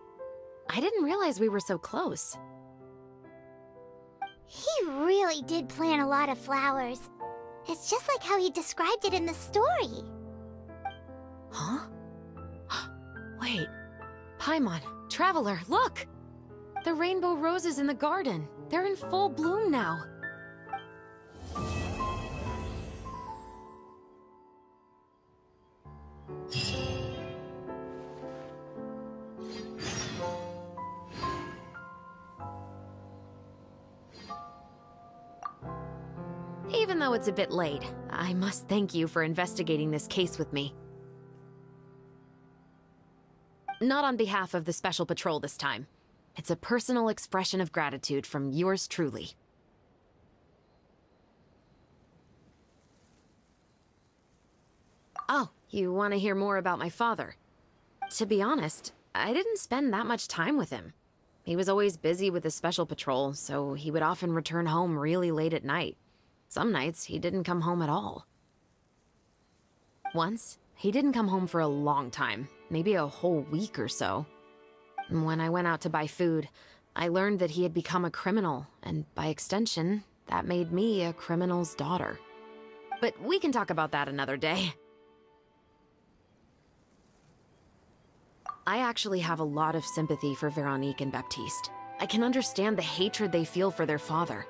[SPEAKER 12] I didn't realize we were so close.
[SPEAKER 1] He really did plant a lot of flowers. It's just like how he described it in the story.
[SPEAKER 12] Huh? Wait. Paimon, Traveler, look! The rainbow roses in the garden. They're in full bloom now. Even though it's a bit late, I must thank you for investigating this case with me. Not on behalf of the Special Patrol this time. It's a personal expression of gratitude from yours truly. Oh, you want to hear more about my father? To be honest, I didn't spend that much time with him. He was always busy with his special patrol, so he would often return home really late at night. Some nights, he didn't come home at all. Once, he didn't come home for a long time, maybe a whole week or so. When I went out to buy food, I learned that he had become a criminal, and by extension, that made me a criminal's daughter. But we can talk about that another day. I actually have a lot of sympathy for Veronique and Baptiste. I can understand the hatred they feel for their father.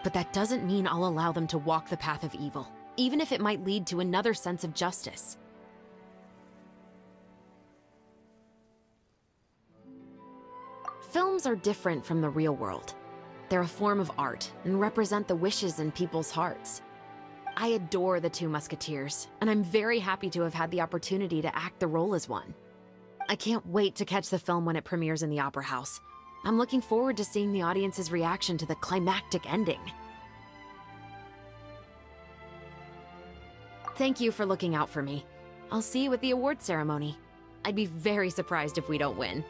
[SPEAKER 12] But that doesn't mean I'll allow them to walk the path of evil, even if it might lead to another sense of justice. Films are different from the real world. They're a form of art and represent the wishes in people's hearts. I adore the two Musketeers, and I'm very happy to have had the opportunity to act the role as one. I can't wait to catch the film when it premieres in the Opera House. I'm looking forward to seeing the audience's reaction to the climactic ending. Thank you for looking out for me. I'll see you at the award ceremony. I'd be very surprised if we don't win.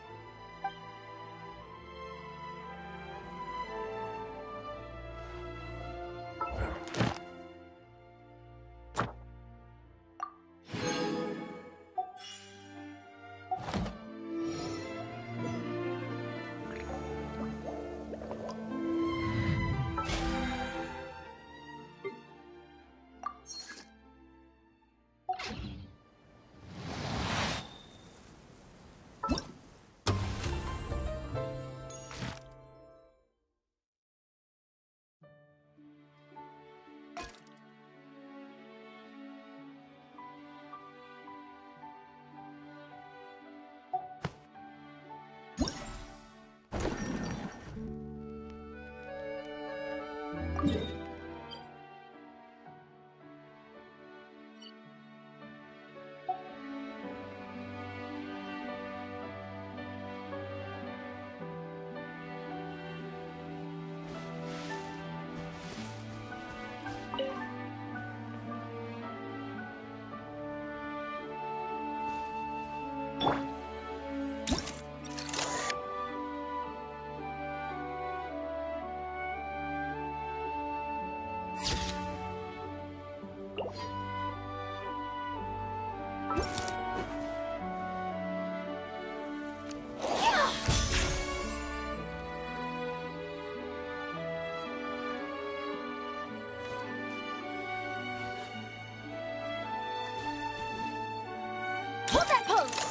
[SPEAKER 2] Hold that pose!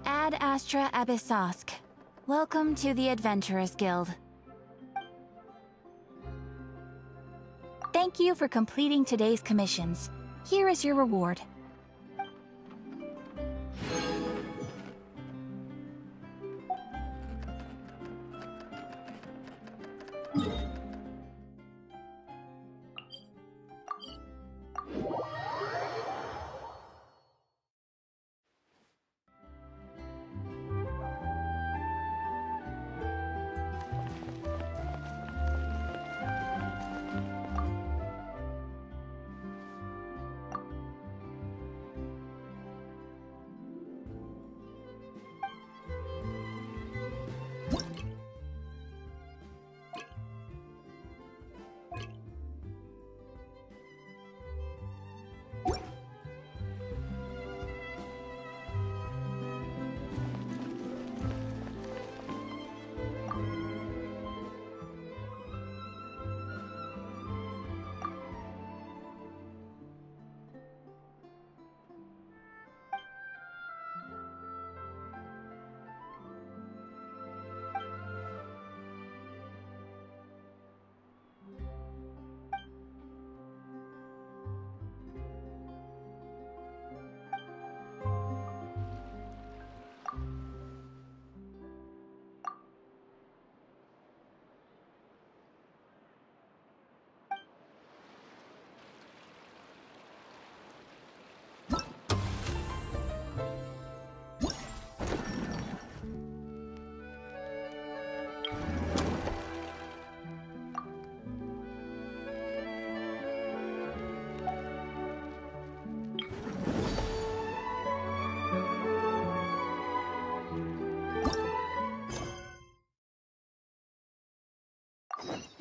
[SPEAKER 8] Ad Astra Abyssosk. Welcome to the Adventurers Guild. Thank you for completing today's commissions. Here is your reward.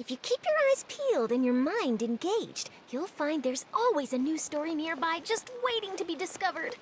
[SPEAKER 2] If you keep your eyes peeled and your mind engaged, you'll find there's always a new story nearby just waiting to be discovered.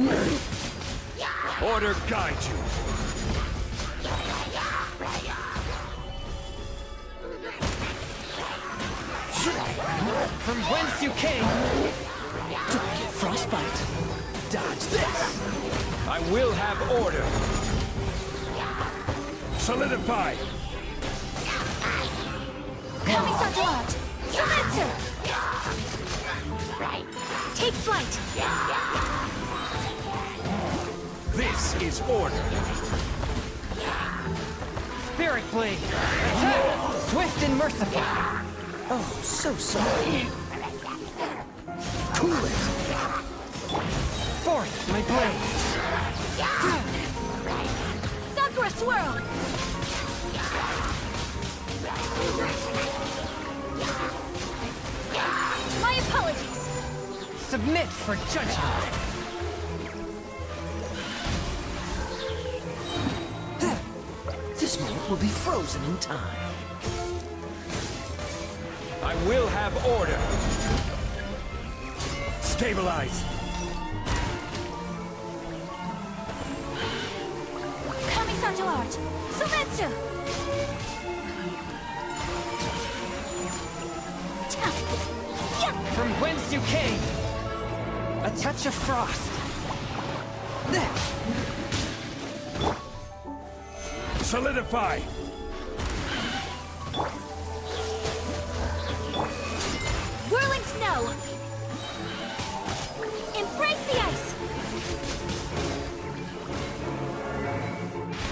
[SPEAKER 13] Order guide you.
[SPEAKER 14] From whence you came!
[SPEAKER 7] Don't get frostbite. Dodge this.
[SPEAKER 13] I will have order. Solidify.
[SPEAKER 2] Kamisato out! Sumetsu! Take flight!
[SPEAKER 13] This is order.
[SPEAKER 14] Spirit Blade! Attack! Swift and merciful!
[SPEAKER 7] Oh, so sorry. Cool it.
[SPEAKER 14] Forth, my blade!
[SPEAKER 2] Sakura Swirl! My apologies!
[SPEAKER 14] Submit for judgment!
[SPEAKER 7] This moment will be frozen in time.
[SPEAKER 13] I will have order. Stabilize.
[SPEAKER 2] Kamisato art! Sumetsu!
[SPEAKER 14] From whence you came! A touch of frost!
[SPEAKER 13] Solidify.
[SPEAKER 2] Whirling snow! Embrace the ice!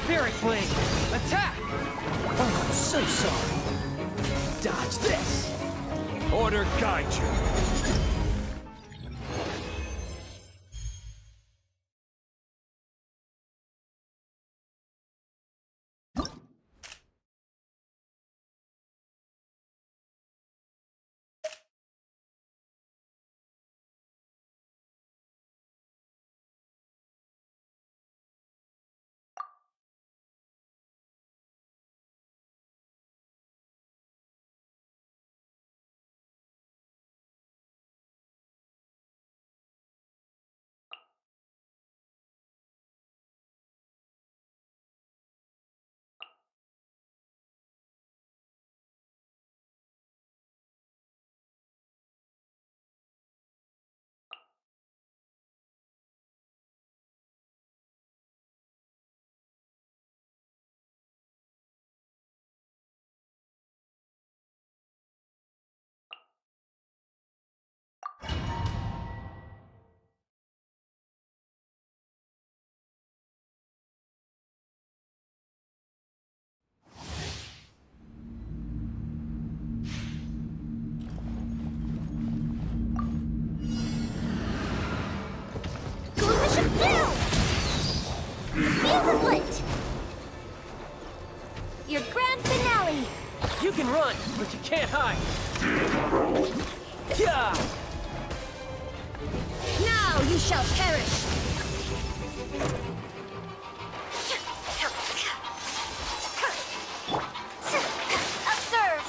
[SPEAKER 14] Spirit Blade! Attack!
[SPEAKER 7] Oh, so sorry. Dodge this.
[SPEAKER 13] Order guide you.
[SPEAKER 2] Fuse is lit! Your grand finale!
[SPEAKER 14] You can run, but you can't hide!
[SPEAKER 7] Yeah!
[SPEAKER 2] Now you shall perish! Observe!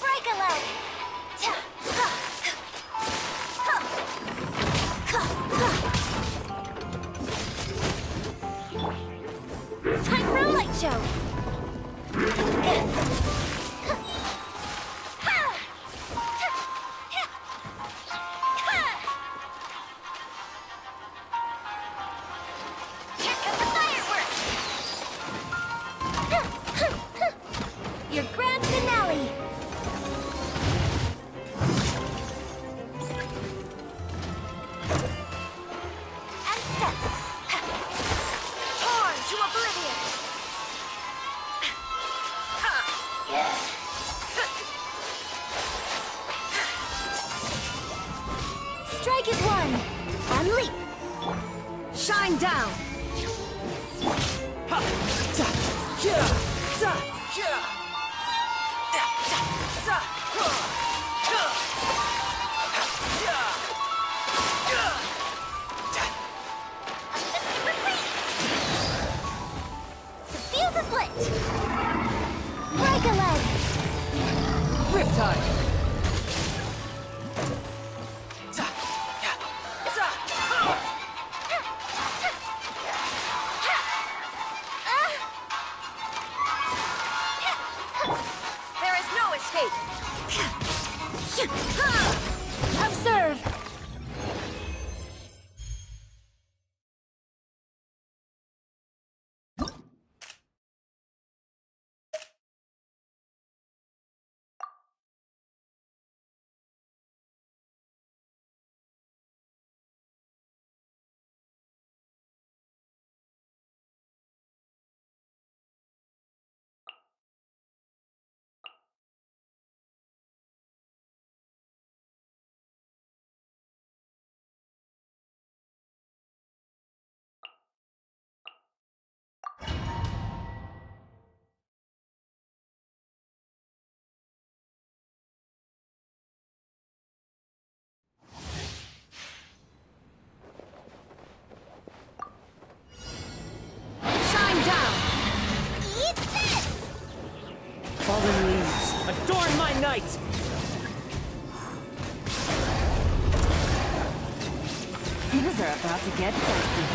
[SPEAKER 2] Break a leg! Time for a light show! Here come the fireworks! Your grand finale! And step! Torn to oblivion! Strike is one! And leap! Shine down! The fuse is lit! Break a leg!
[SPEAKER 14] Riptide!
[SPEAKER 2] way! Observe!
[SPEAKER 14] Fallen leaves, adorn my night!
[SPEAKER 8] Things are about to get dicey.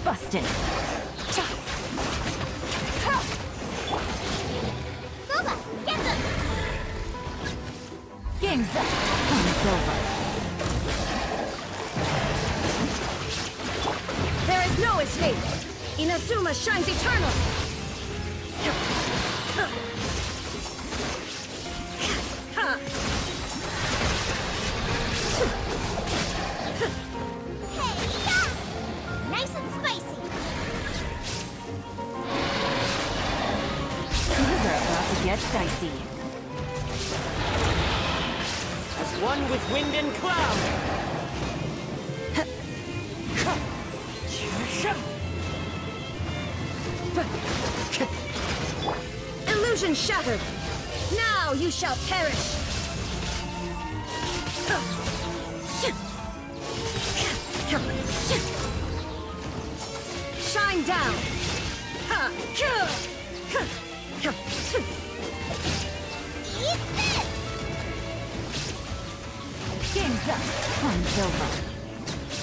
[SPEAKER 8] Busted.
[SPEAKER 1] Booba, get them!
[SPEAKER 8] Game's up. Fun's over.
[SPEAKER 2] There is no escape! Inazuma shines eternal!
[SPEAKER 1] Nice and spicy!
[SPEAKER 8] Things are about to get dicey.
[SPEAKER 14] As one with wind and cloud!
[SPEAKER 2] Illusion shattered! Now you shall perish! Shine down!
[SPEAKER 1] Eat this!
[SPEAKER 8] Game's up. Fun's over.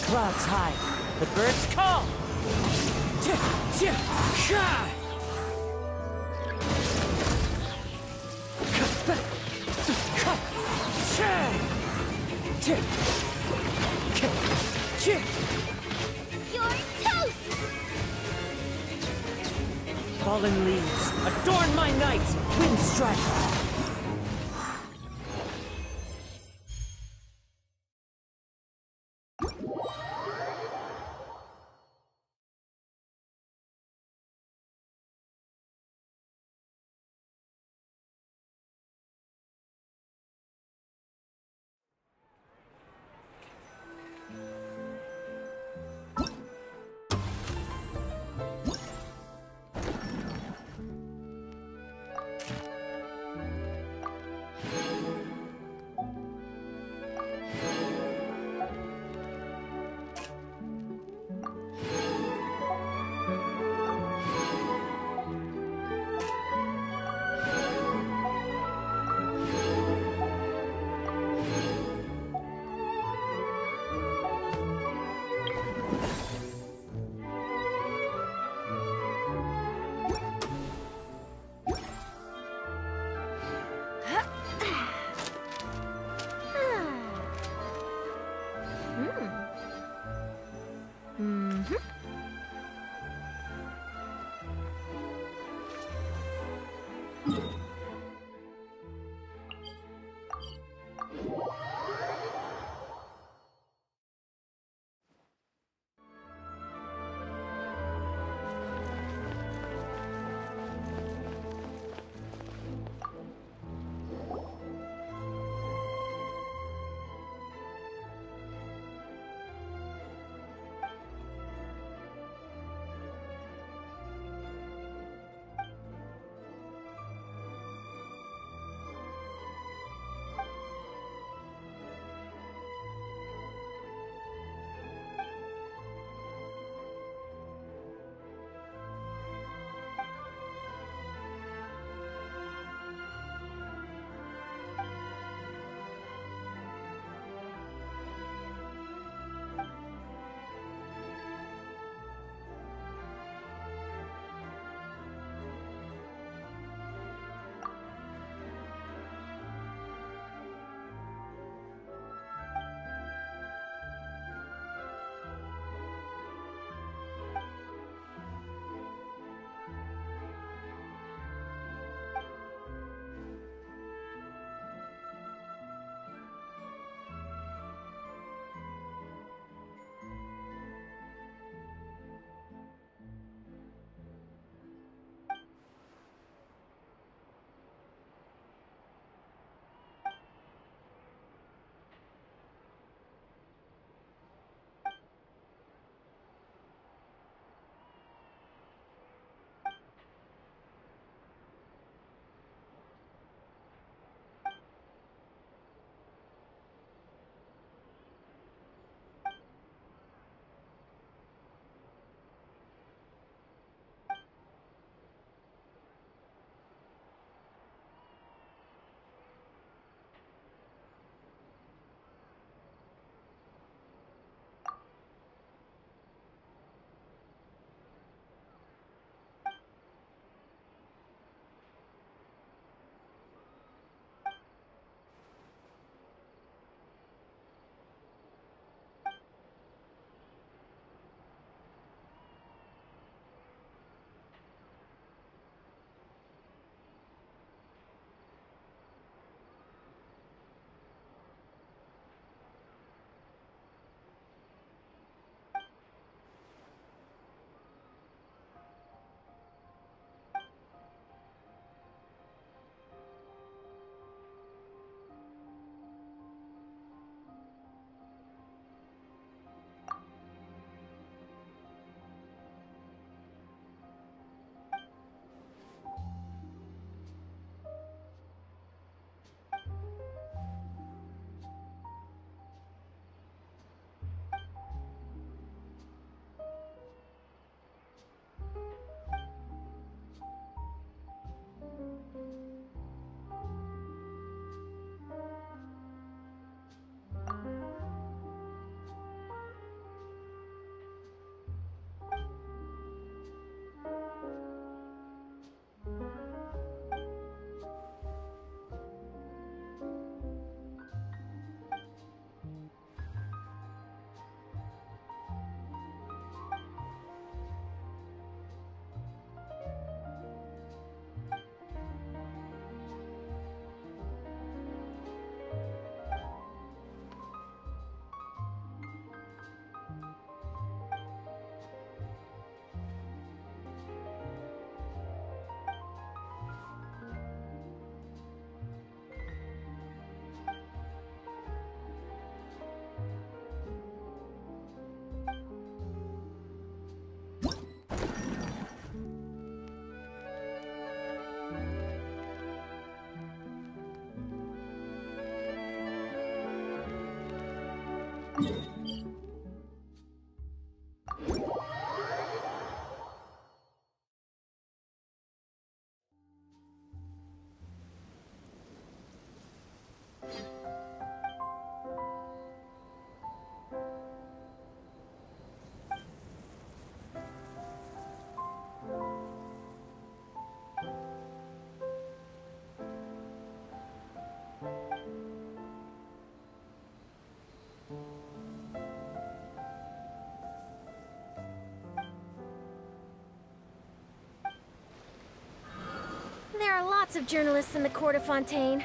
[SPEAKER 14] Clouds high, the birds call!
[SPEAKER 1] You're toast!
[SPEAKER 14] Fallen leaves, adorn my night! Wind strike!
[SPEAKER 2] There are lots of journalists in the court of Fontaine.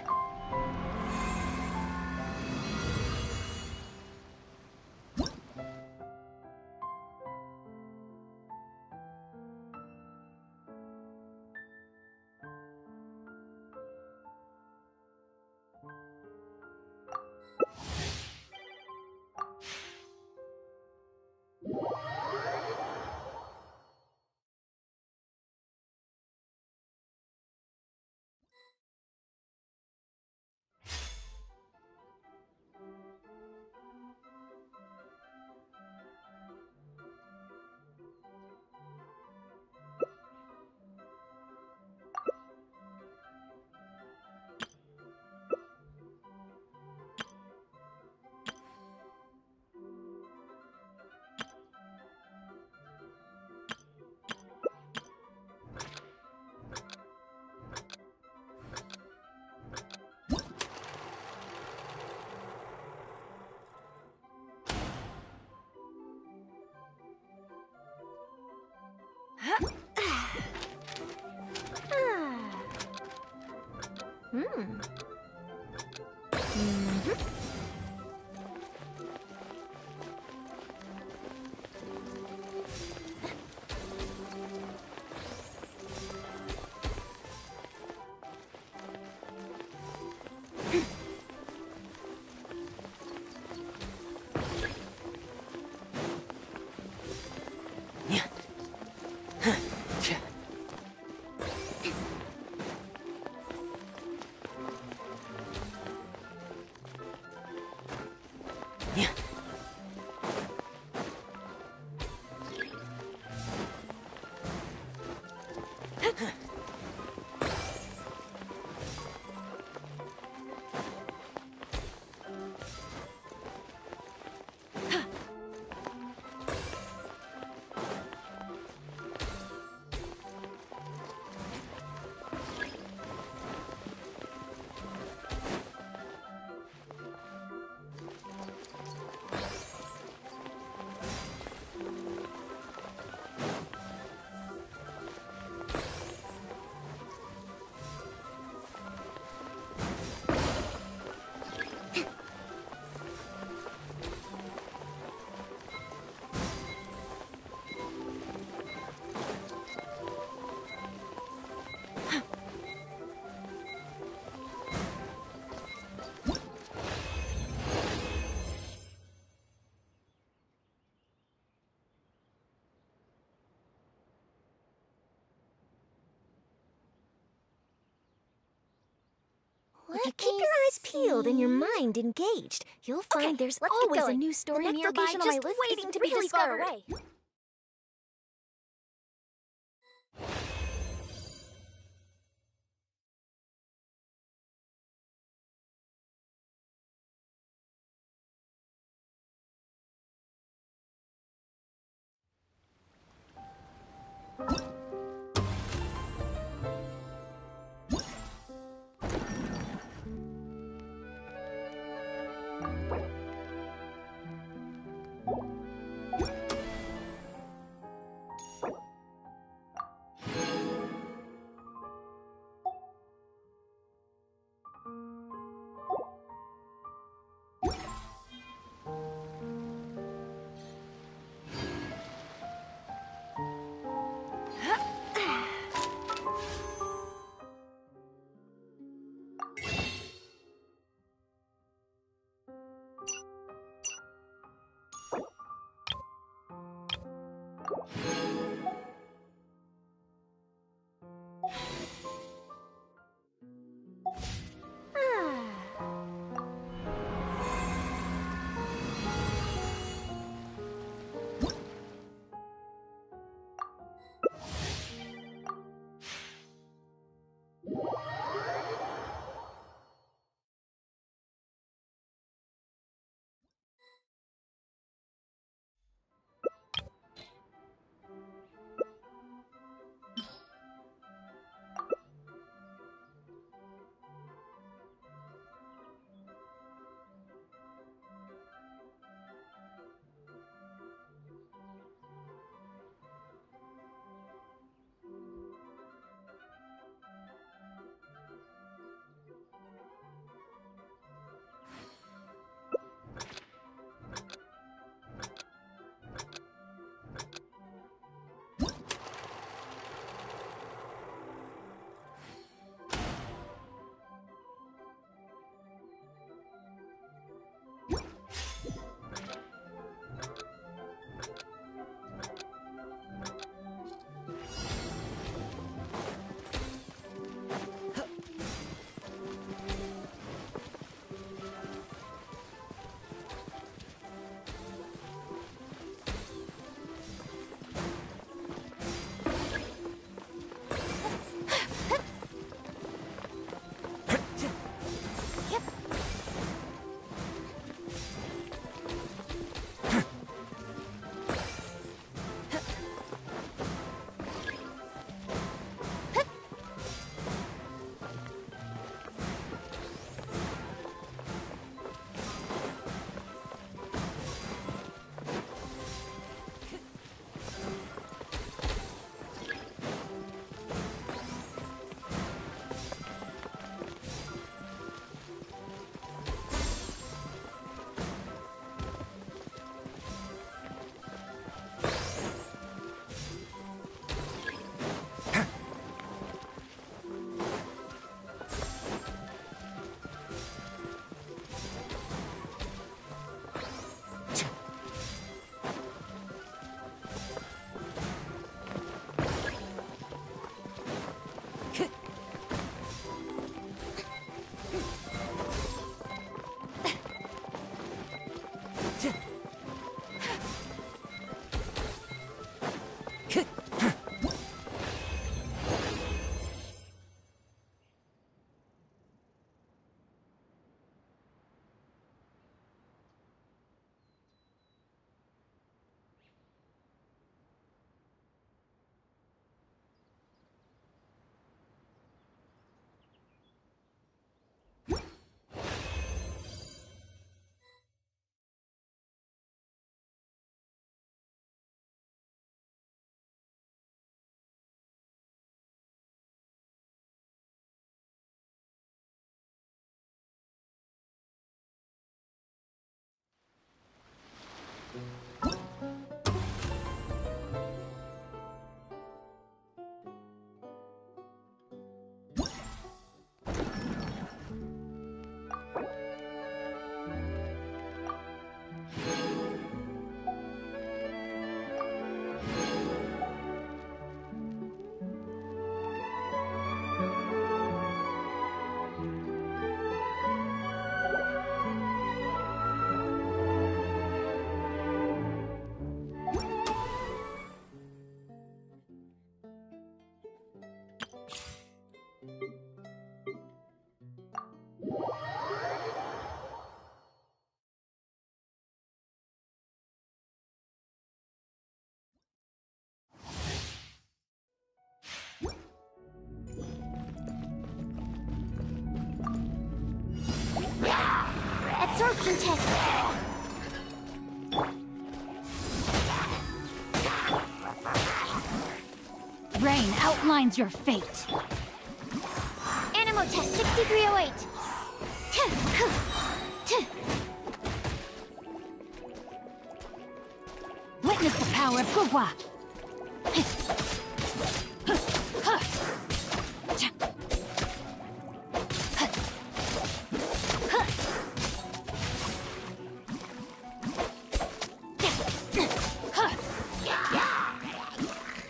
[SPEAKER 2] If you keep your eyes peeled and your mind engaged, you'll find there's always a new story nearby just waiting to be discovered. Absorption test.
[SPEAKER 15] Rain outlines your fate.
[SPEAKER 2] Animo test 6308.
[SPEAKER 15] Witness the power of Gugwa.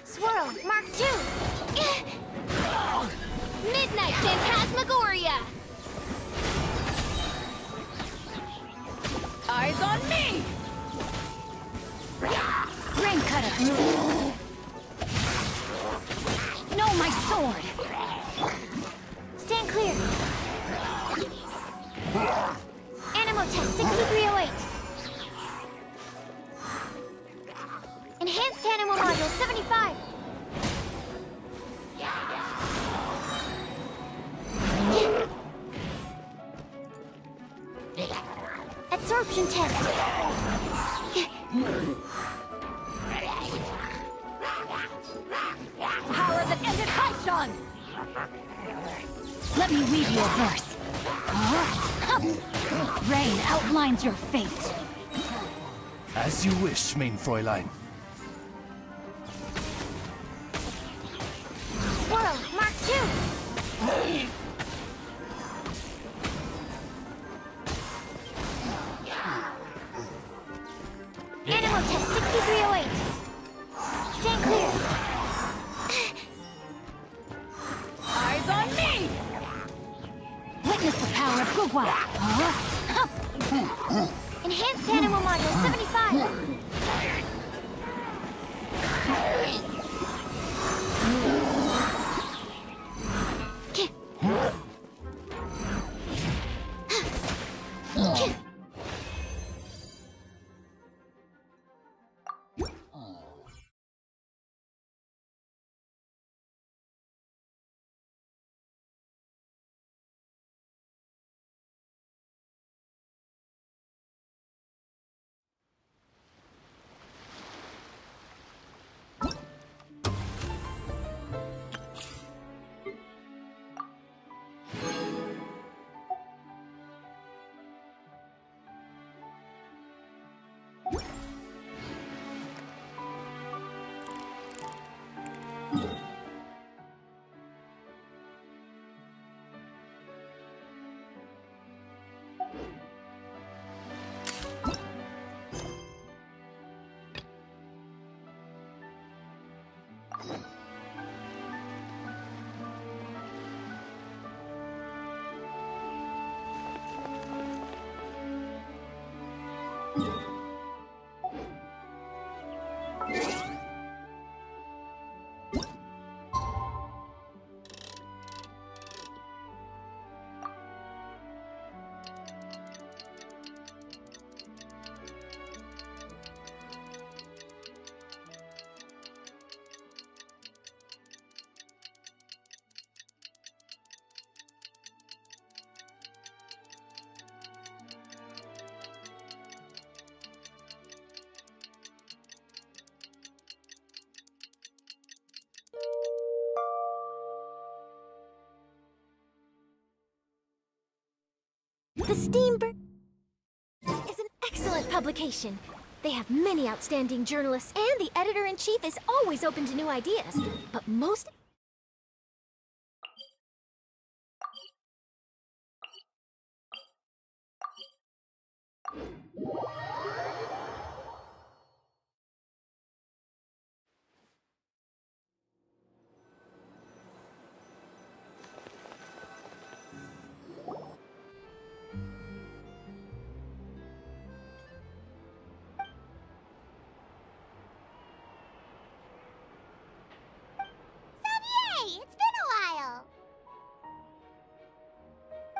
[SPEAKER 2] Swirl, Mark 2. Midnight Phantasmagoria.
[SPEAKER 15] Eyes on me! Rain cutter. No, my sword.
[SPEAKER 2] Stand clear. Animo test 6308. Enhanced Animo module 75. Absorption test.
[SPEAKER 15] Power that ended Haishan! Let me weave you a verse. Rain outlines your fate.
[SPEAKER 13] As you wish, mein Fräulein.
[SPEAKER 2] Swirl, Mark 2. Animo test 6308. Stand clear.
[SPEAKER 15] Eyes on me! Witness the power of Gugwa.
[SPEAKER 2] Enhanced Animo module 75. The Steambird is an excellent publication. They have many outstanding journalists, and the editor-in-chief is always open to new ideas. But most...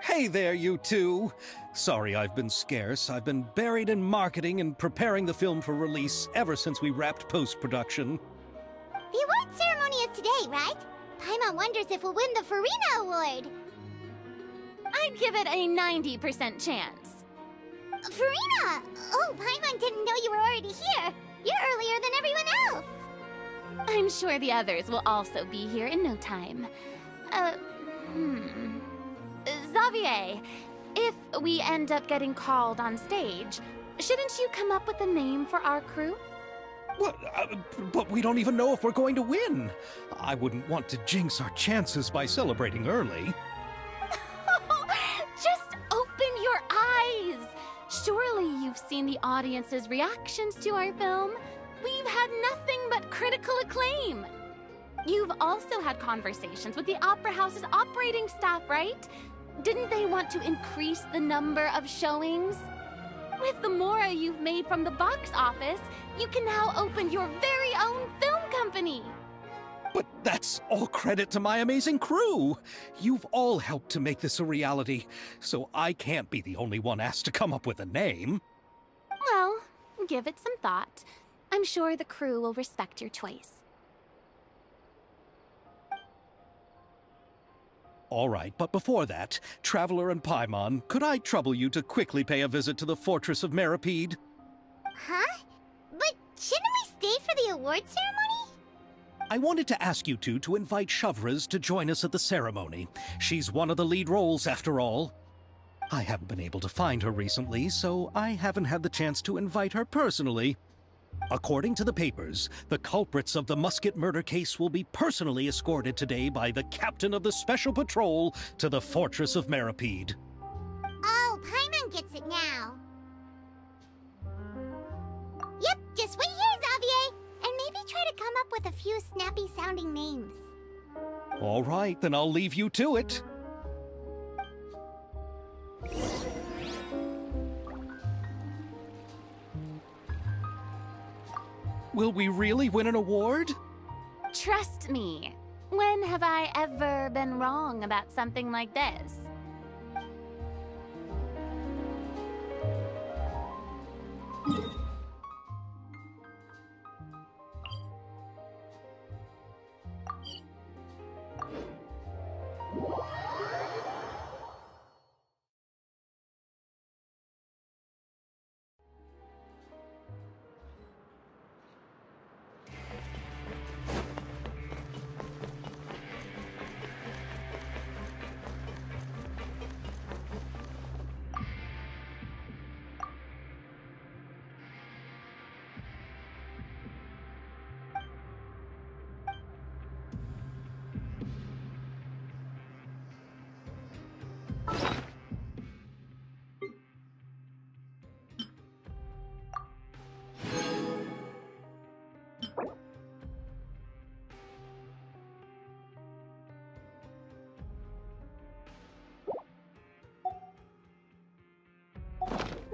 [SPEAKER 6] Hey there, you two! Sorry I've been scarce. I've been buried in marketing and preparing the film for release ever since we wrapped post-production.
[SPEAKER 1] The award ceremony is today, right? Paimon wonders if we'll win the Farina Award.
[SPEAKER 4] I'd give it a 90% chance.
[SPEAKER 1] Farina! Oh, Paimon didn't know you were already here. You're earlier than everyone else.
[SPEAKER 4] I'm sure the others will also be here in no time. Xavier, if we end up getting called on stage, shouldn't you come up with a name for our crew?
[SPEAKER 6] What? But we don't even know if we're going to win. I wouldn't want to jinx our chances by celebrating early.
[SPEAKER 4] Just open your eyes! Surely you've seen the audience's reactions to our film. We've had nothing but critical acclaim. You've also had conversations with the Opera House's operating staff, right? Didn't they want to increase the number of showings? With the mora you've made from the box office, you can now open your very own film company.
[SPEAKER 6] But that's all credit to my amazing crew. You've all helped to make this a reality, so I can't be the only one asked to come up with a name.
[SPEAKER 4] Well, give it some thought. I'm sure the crew will respect your choice.
[SPEAKER 6] All right, but before that, Traveler and Paimon, could I trouble you to quickly pay a visit to the Fortress of Meripede?
[SPEAKER 1] Huh? But shouldn't we stay for the award ceremony?
[SPEAKER 6] I wanted to ask you two to invite Shavraz to join us at the ceremony. She's one of the lead roles, after all. I haven't been able to find her recently, so I haven't had the chance to invite her personally. According to the papers, the culprits of the Musket murder case will be personally escorted today by the captain of the Special Patrol to the Fortress of Meripede.
[SPEAKER 1] Oh, Paimon gets it now. Yep, just wait here, Xavier, and maybe try to come up with a few snappy-sounding names.
[SPEAKER 6] All right, then I'll leave you to it. Will we really win an award?
[SPEAKER 4] Trust me. When have I ever been wrong about something like this?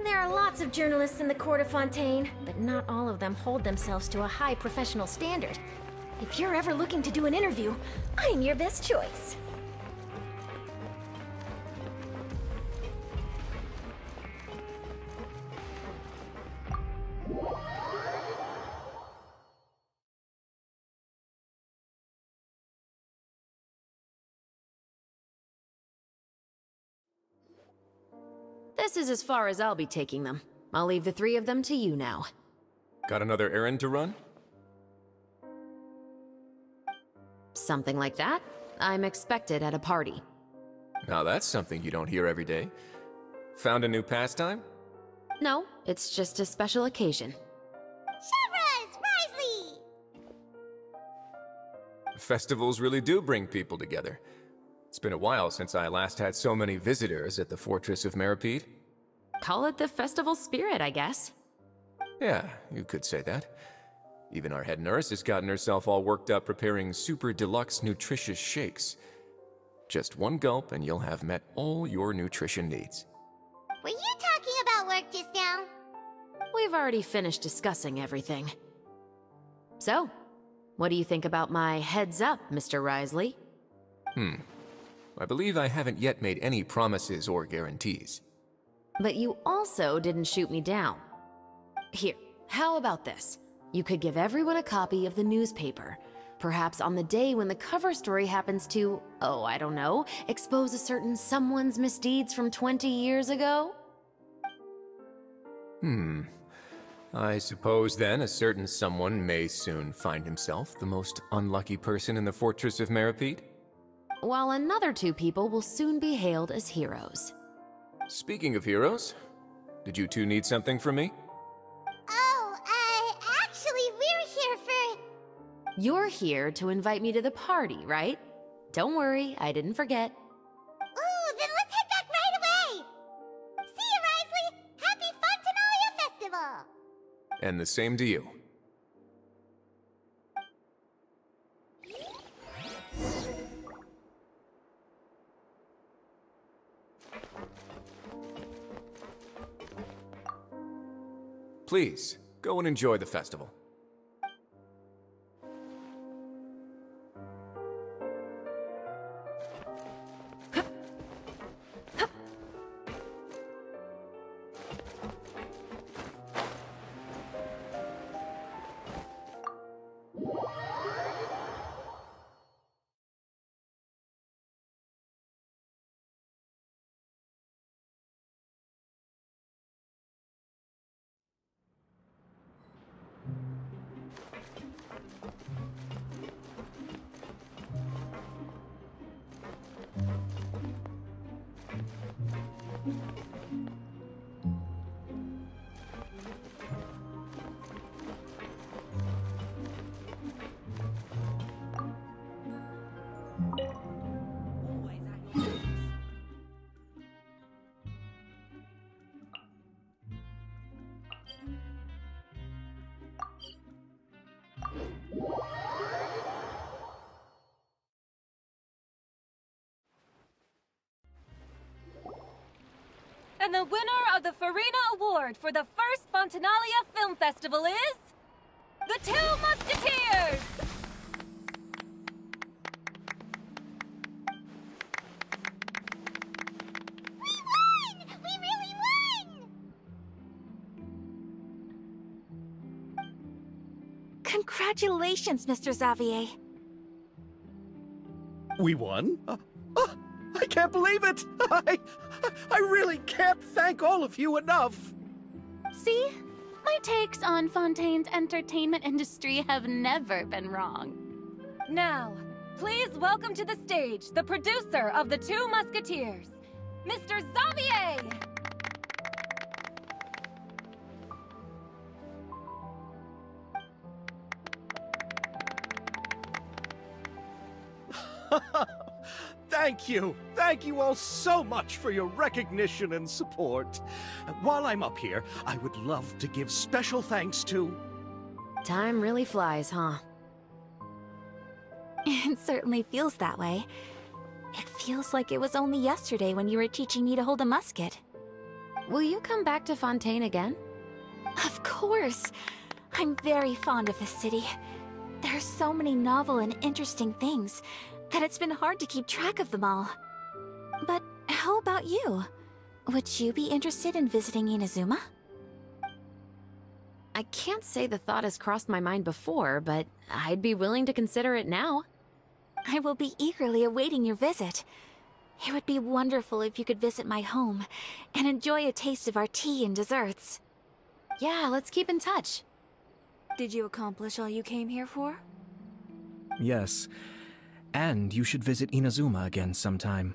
[SPEAKER 2] There are lots of journalists in the Court of Fontaine, but not all of them hold themselves to a high professional standard. If you're ever looking to do an interview, I'm your best choice.
[SPEAKER 12] This is as far as I'll be taking them. I'll leave the three of them to you now.
[SPEAKER 16] Got another errand to run?
[SPEAKER 12] Something like that. I'm expected at a party.
[SPEAKER 16] Now that's something you don't hear every day. Found a new pastime?
[SPEAKER 12] No, it's just a special occasion.
[SPEAKER 1] Shavraz! Risley!
[SPEAKER 16] Festivals really do bring people together. It's been a while since I last had so many visitors at the Fortress of Meripede.
[SPEAKER 12] Call it the festival spirit, I guess.
[SPEAKER 16] Yeah, you could say that. Even our head nurse has gotten herself all worked up preparing super deluxe nutritious shakes. Just one gulp and you'll have met all your nutrition needs.
[SPEAKER 1] Were you talking about work just now?
[SPEAKER 12] We've already finished discussing everything. So, what do you think about my heads up, Mr. Risley?
[SPEAKER 16] I believe I haven't yet made any promises or guarantees.
[SPEAKER 12] But you also didn't shoot me down. Here, how about this? You could give everyone a copy of the newspaper. Perhaps on the day when the cover story happens to, oh, I don't know, expose a certain someone's misdeeds from 20 years ago?
[SPEAKER 16] I suppose then a certain someone may soon find himself the most unlucky person in the Fortress of Meripede?
[SPEAKER 12] While another 2 people will soon be hailed as heroes.
[SPEAKER 16] Speaking of heroes, did you 2 need something from me?
[SPEAKER 1] Actually, we're here for...
[SPEAKER 12] You're here to invite me to the party, right? Don't worry, I didn't forget.
[SPEAKER 1] Ooh, then let's head back right away! See you, Risley! Happy Fontanalia Festival!
[SPEAKER 16] And the same to you. Please, go and enjoy the festival.
[SPEAKER 15] And the winner of the Farina Award for the first Fontanalia Film Festival is... the 2 Musketeers!
[SPEAKER 1] We won! We really won!
[SPEAKER 8] Congratulations, Mr. Xavier.
[SPEAKER 6] We won? I can't believe it! I really can't thank all of you enough!
[SPEAKER 4] See? My takes on Fontaine's entertainment industry have never been wrong.
[SPEAKER 15] Now, please welcome to the stage the producer of the 2 Musketeers, Mr. Xavier!
[SPEAKER 6] Thank you! Thank you all so much for your recognition and support. While I'm up here, I would love to give special thanks to...
[SPEAKER 12] Time really flies, huh?
[SPEAKER 8] It certainly feels that way. It feels like it was only yesterday when you were teaching me to hold a musket.
[SPEAKER 12] Will you come back to Fontaine again?
[SPEAKER 8] Of course! I'm very fond of this city. There are so many novel and interesting things that it's been hard to keep track of them all. But how about you? Would you be interested in visiting Inazuma?
[SPEAKER 12] I can't say the thought has crossed my mind before, but I'd be willing to consider it now.
[SPEAKER 8] I will be eagerly awaiting your visit. It would be wonderful if you could visit my home and enjoy a taste of our tea and desserts.
[SPEAKER 12] Yeah, let's keep in touch.
[SPEAKER 5] Did you accomplish all you came here for?
[SPEAKER 10] Yes. And you should visit Inazuma again sometime.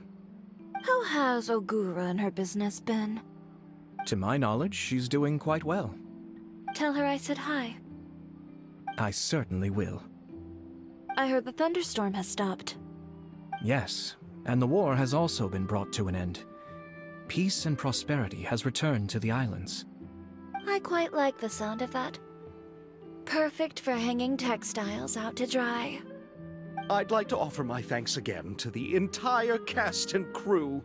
[SPEAKER 5] How has Ogura and her business been?
[SPEAKER 10] To my knowledge, she's doing quite well.
[SPEAKER 5] Tell her I said hi.
[SPEAKER 10] I certainly will.
[SPEAKER 5] I heard the thunderstorm has stopped.
[SPEAKER 10] Yes, and the war has also been brought to an end. Peace and prosperity has returned to the islands.
[SPEAKER 5] I quite like the sound of that. Perfect for hanging textiles out to dry.
[SPEAKER 6] I'd like to offer my thanks again to the entire cast and crew.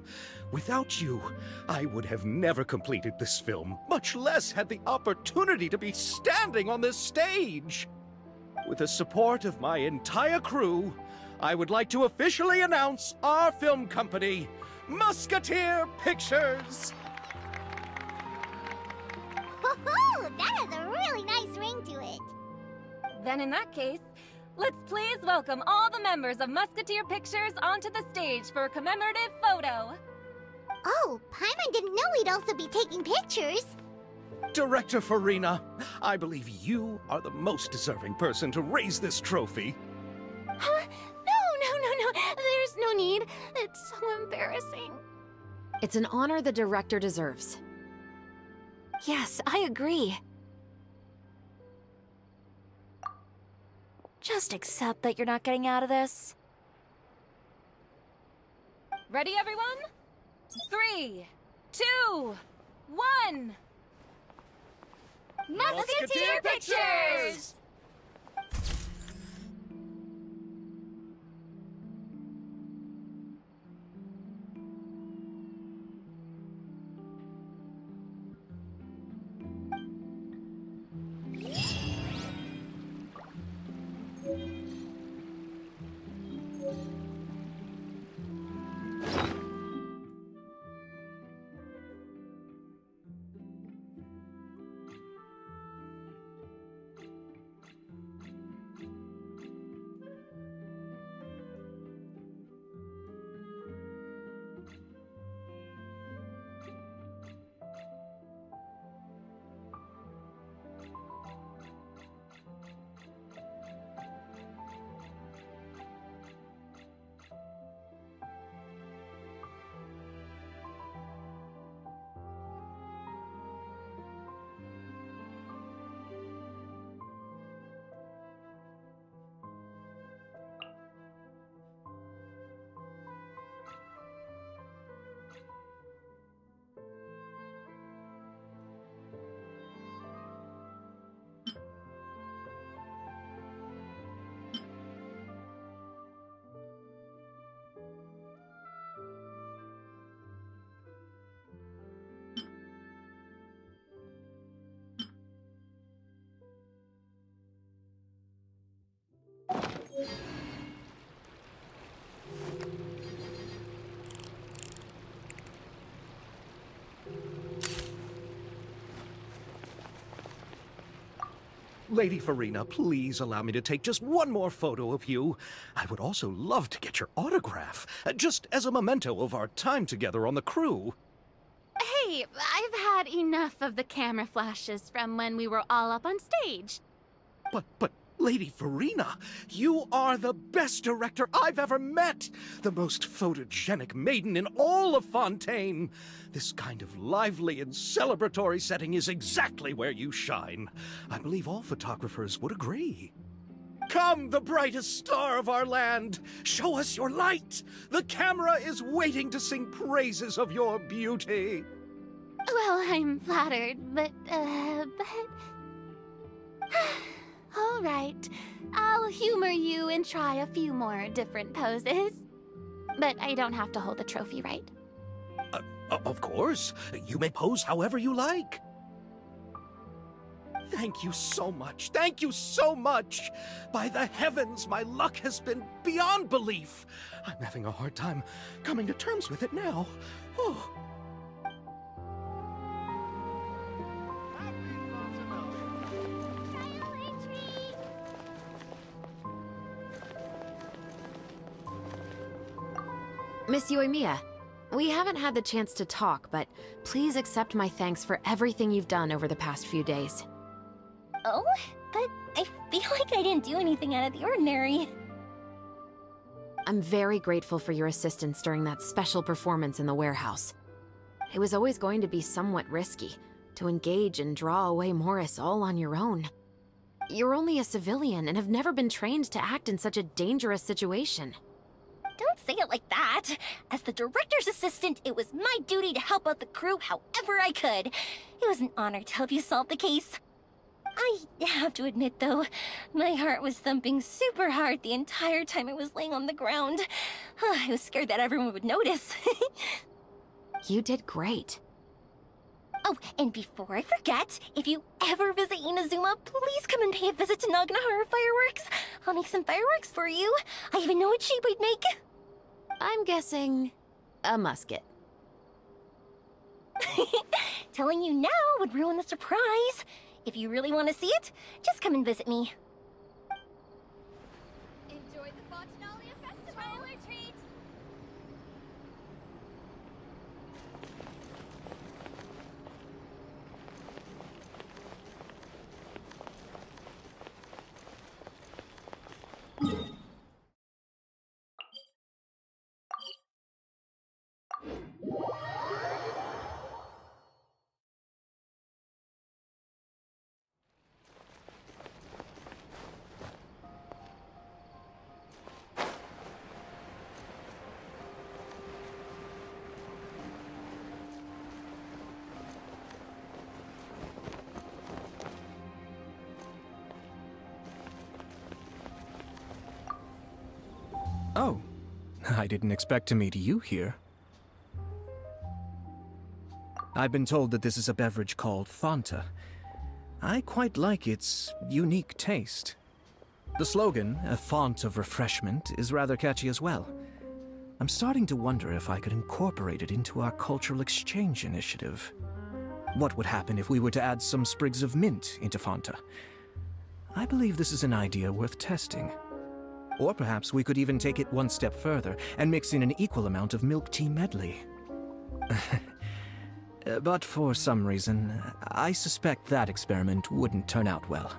[SPEAKER 6] Without you, I would have never completed this film, much less had the opportunity to be standing on this stage. With the support of my entire crew, I would like to officially announce our film company, Musketeer Pictures!
[SPEAKER 1] Woohoo! That has a really nice ring to it.
[SPEAKER 15] Then in that case, let's please welcome all the members of Musketeer Pictures onto the stage for a commemorative photo.
[SPEAKER 1] Oh, Paimon didn't know we'd also be taking pictures.
[SPEAKER 6] Director Farina, I believe you are the most deserving person to raise this trophy.
[SPEAKER 2] Huh? No. There's no need. It's so embarrassing.
[SPEAKER 12] It's an honor the director deserves.
[SPEAKER 8] Yes, I agree.
[SPEAKER 5] Just accept that you're not getting out of this.
[SPEAKER 15] Ready, everyone? 3, 2, 1!
[SPEAKER 1] Musketeer Pictures!
[SPEAKER 6] Lady Farina, please allow me to take just one more photo of you. I would also love to get your autograph, just as a memento of our time together on the crew.
[SPEAKER 4] Hey, I've had enough of the camera flashes from when we were all up on stage.
[SPEAKER 6] But, Lady Farina, you are the best director I've ever met! The most photogenic maiden in all of Fontaine! This kind of lively and celebratory setting is exactly where you shine. I believe all photographers would agree. Come, the brightest star of our land! Show us your light! The camera is waiting to sing praises of your beauty!
[SPEAKER 4] Well, I'm flattered, but... All right, I'll humor you and try a few more different poses. But I don't have to hold the trophy, right?
[SPEAKER 6] Of course. You may pose however you like. Thank you so much. Thank you so much. By the heavens, my luck has been beyond belief. I'm having a hard time coming to terms with it now. Oh.
[SPEAKER 12] Miss Yoimiya, we haven't had the chance to talk, but please accept my thanks for everything you've done over the past few days.
[SPEAKER 3] Oh, but I feel like I didn't do anything out of the ordinary.
[SPEAKER 12] I'm very grateful for your assistance during that special performance in the warehouse. It was always going to be somewhat risky, to engage and draw away Morris all on your own. You're only a civilian and have never been trained to act in such a dangerous situation.
[SPEAKER 3] Don't say it like that. As the director's assistant, it was my duty to help out the crew however I could. It was an honor to help you solve the case. I have to admit, though, my heart was thumping super hard the entire time I was laying on the ground. I was scared that everyone would notice.
[SPEAKER 12] You did great.
[SPEAKER 3] Oh, and before I forget, if you ever visit Inazuma, please come and pay a visit to Naganohara Fireworks. I'll make some fireworks for you. I even know what shape we'd make.
[SPEAKER 12] I'm guessing a musket.
[SPEAKER 3] Telling you now would ruin the surprise. If you really want to see it, just come and visit me.
[SPEAKER 1] Enjoy the Fontanalia Festival! Trailer treat!
[SPEAKER 10] I didn't expect to meet you here. I've been told that this is a beverage called Fanta. I quite like its unique taste. The slogan, a font of refreshment, is rather catchy as well. I'm starting to wonder if I could incorporate it into our cultural exchange initiative. What would happen if we were to add some sprigs of mint into Fanta? I believe this is an idea worth testing. Or perhaps we could even take it one step further and mix in an equal amount of milk tea medley. But for some reason, I suspect that experiment wouldn't turn out well.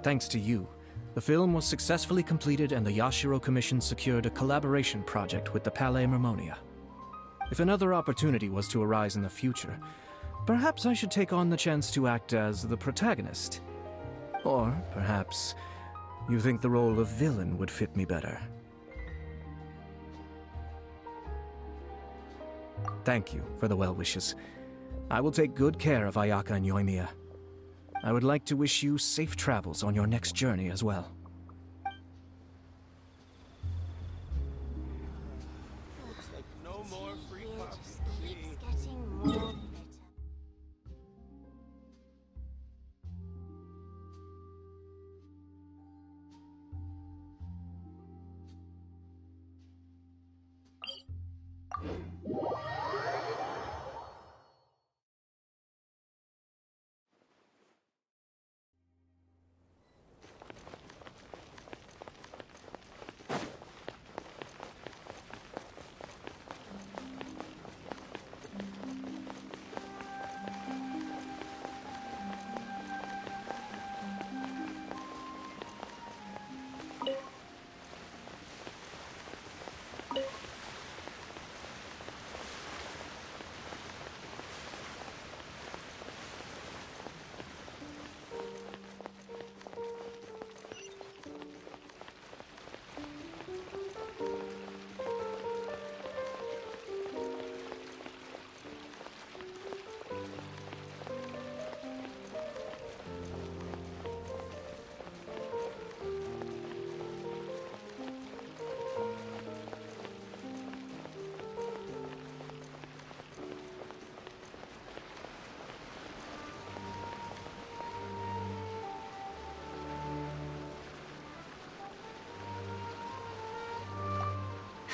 [SPEAKER 10] Thanks to you, the film was successfully completed and the Yashiro Commission secured a collaboration project with the Palais Mermonia. If another opportunity was to arise in the future, perhaps I should take on the chance to act as the protagonist. Or perhaps you think the role of villain would fit me better. Thank you for the well wishes. I will take good care of Ayaka and Yoimiya. I would like to wish you safe travels on your next journey as well.
[SPEAKER 7] Looks like no more free coffee.
[SPEAKER 1] Keeps getting more bitter.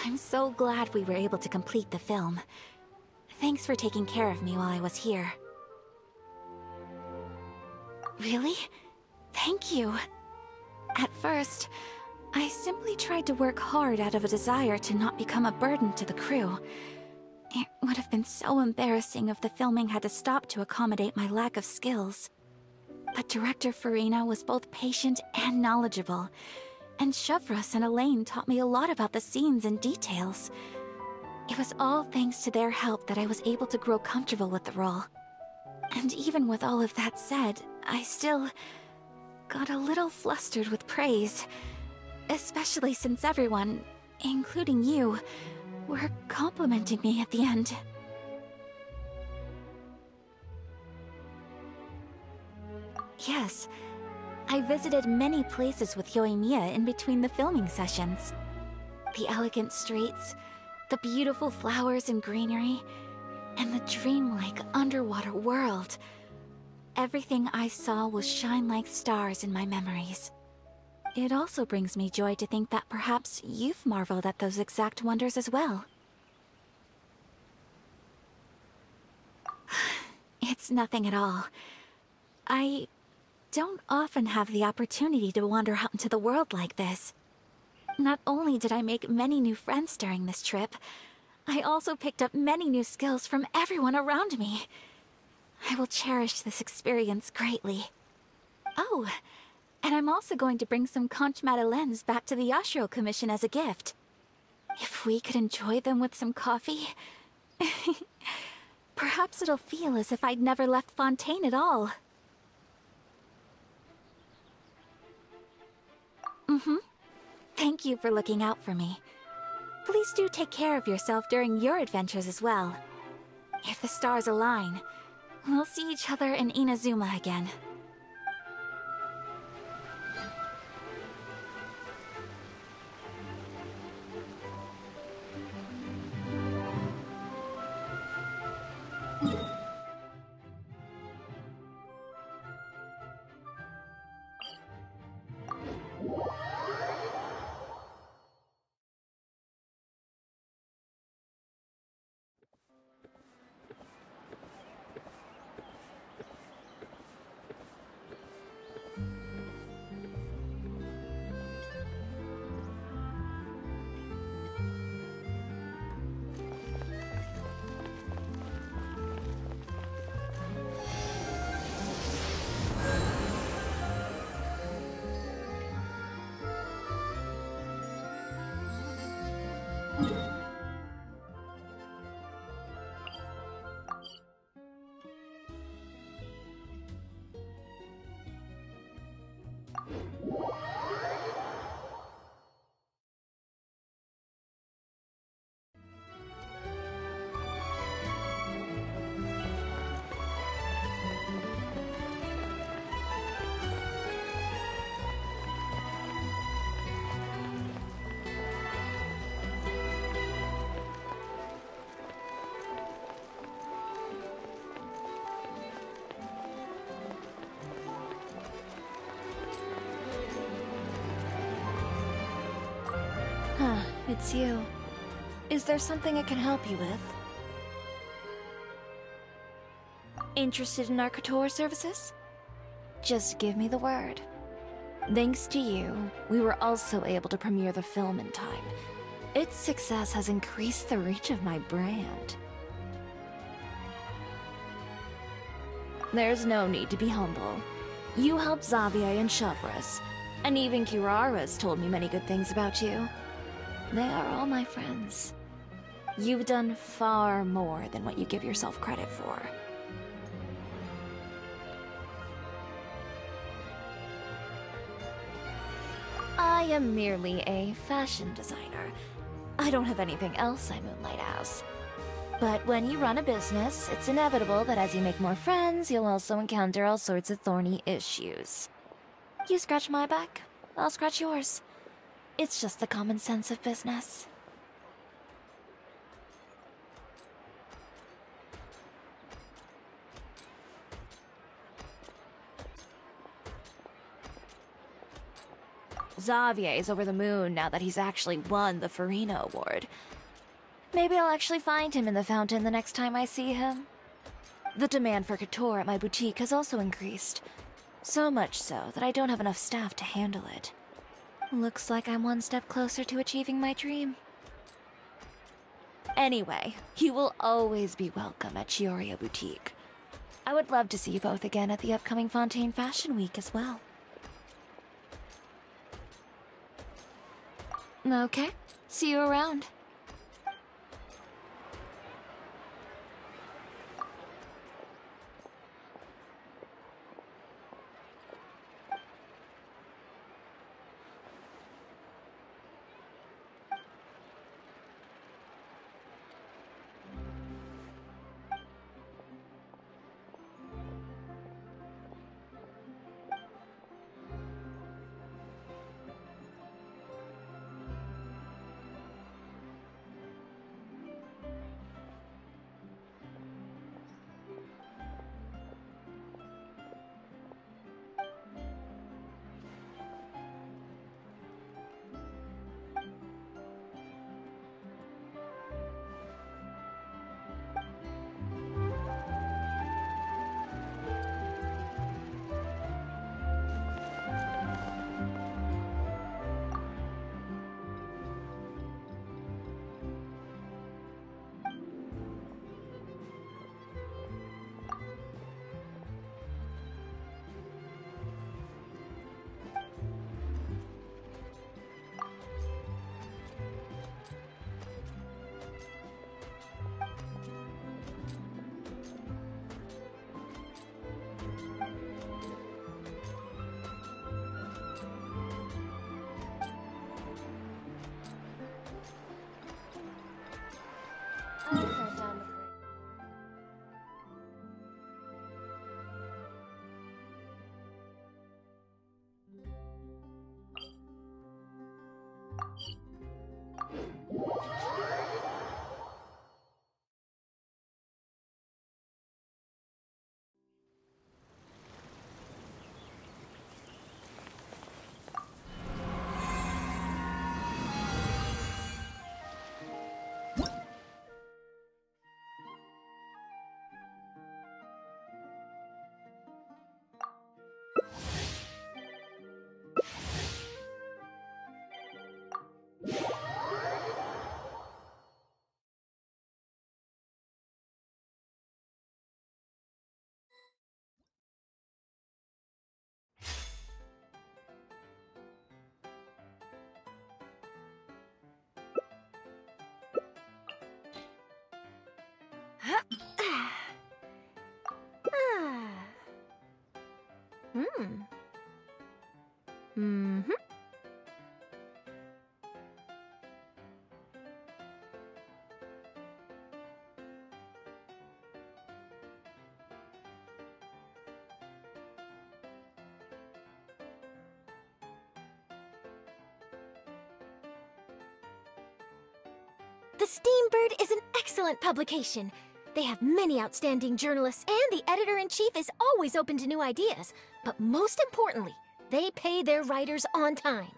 [SPEAKER 8] I'm so glad we were able to complete the film. Thanks for taking care of me while I was here. Really? Thank you. At first, I simply tried to work hard out of a desire to not become a burden to the crew. It would have been so embarrassing if the filming had to stop to accommodate my lack of skills. But Director Farina was both patient and knowledgeable, and Shavras and Elaine taught me a lot about the scenes and details. It was all thanks to their help that I was able to grow comfortable with the role. And even with all of that said, I still got a little flustered with praise. Especially since everyone, including you, were complimenting me at the end. Yes, I visited many places with Yoimiya in between the filming sessions. The elegant streets, the beautiful flowers and greenery, and the dreamlike underwater world. Everything I saw will shine like stars in my memories. It also brings me joy to think that perhaps you've marveled at those exact wonders as well. It's nothing at all. I don't often have the opportunity to wander out into the world like this. Not only did I make many new friends during this trip, I also picked up many new skills from everyone around me. I will cherish this experience greatly. Oh, and I'm also going to bring some conch madeleines back to the Yashiro Commission as a gift. If we could enjoy them with some coffee, perhaps it'll feel as if I'd never left Fontaine at all. Thank you for looking out for me. Please do take care of yourself during your adventures as well. If the stars align, we'll see each other in Inazuma again.
[SPEAKER 5] It's you. Is there something I can help you with? Interested in our couture services? Just give me the word. Thanks to you, we were also able to premiere the film in time. Its success has increased the reach of my brand. There's no need to be humble. You helped Xavier and Chevres, and even Kirara's told me many good things about you. They are all my friends. You've done far more than what you give yourself credit for. I am merely a fashion designer. I don't have anything else I moonlight as. But when you run a business, it's inevitable that as you make more friends, you'll also encounter all sorts of thorny issues. You scratch my back, I'll scratch yours. It's just the common sense of business. Xavier's over the moon now that he's actually won the Farina Award. Maybe I'll actually find him in the fountain the next time I see him. The demand for couture at my boutique has also increased. So much so that I don't have enough staff to handle it. Looks like I'm one step closer to achieving my dream. Anyway, you will always be welcome at Chioria Boutique. I would love to see you both again at the upcoming Fontaine Fashion Week as well. Okay, see you around.
[SPEAKER 2] The Steambird is an excellent publication. They have many outstanding journalists, and the editor-in-chief is always open to new ideas. But most importantly, they pay their writers on time.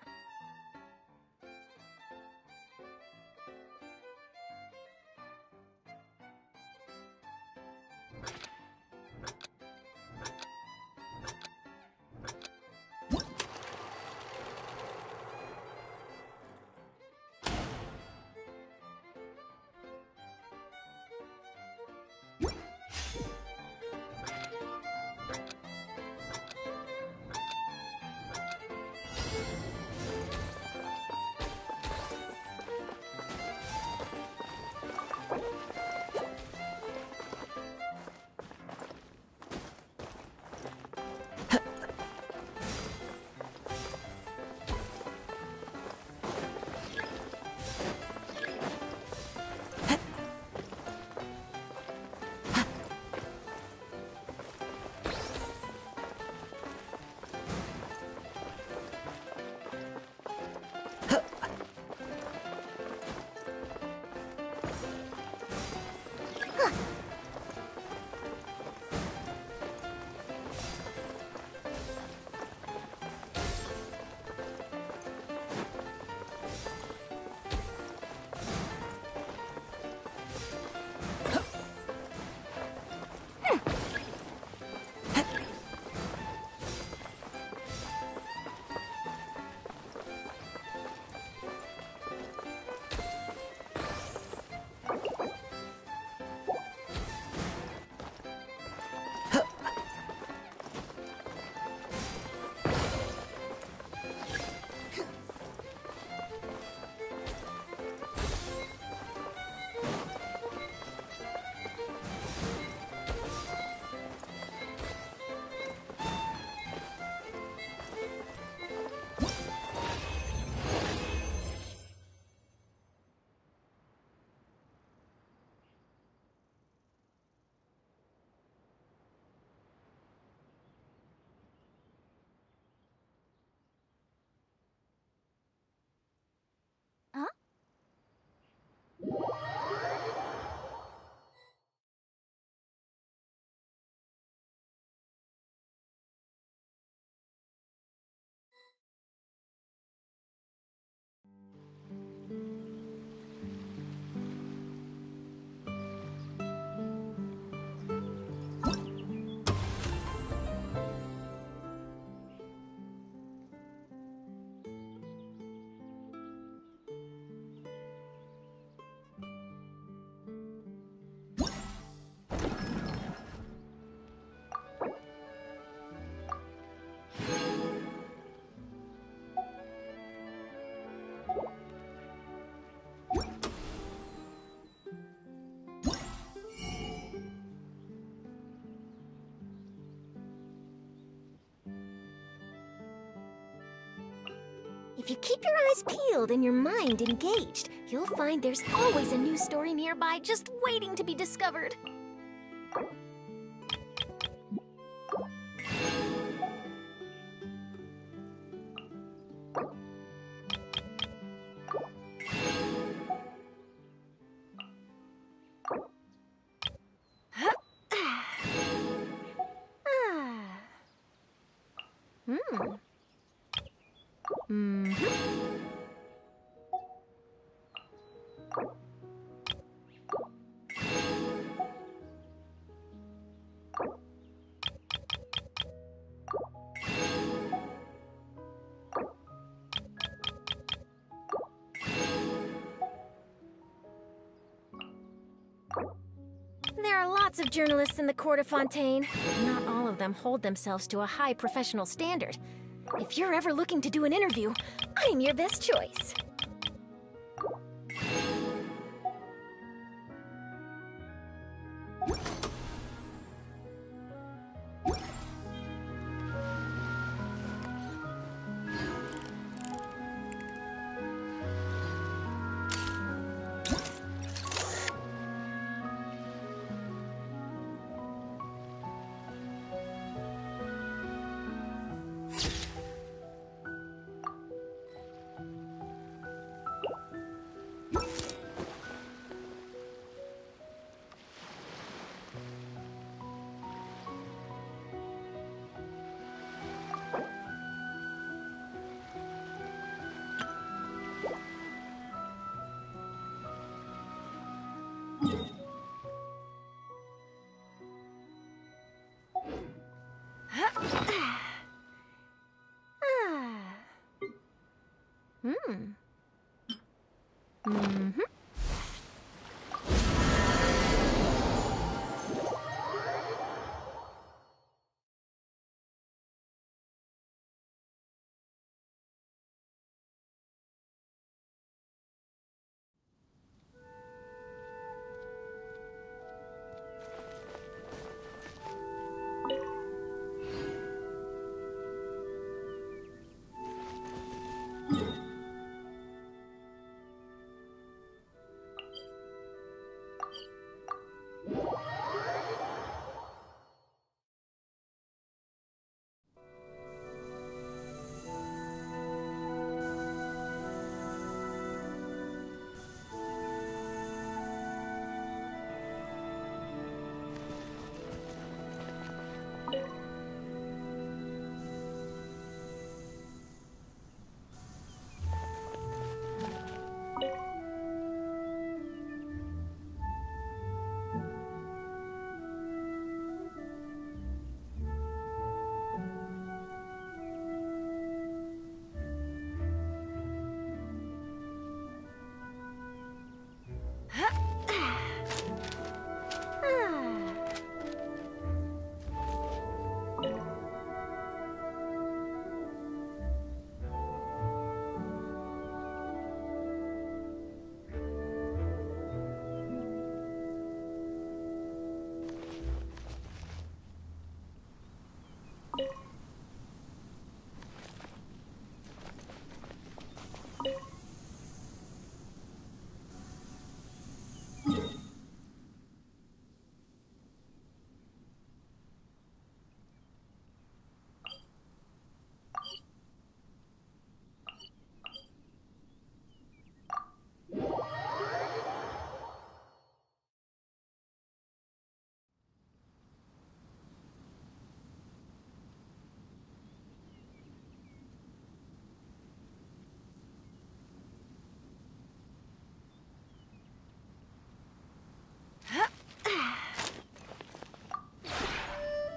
[SPEAKER 2] If you keep your eyes peeled and your mind engaged, you'll find there's always a new story nearby just waiting to be discovered. There are lots of journalists in the court of Fontaine, but not all of them hold themselves to a high professional standard. If you're ever looking to do an interview, I'm your best choice.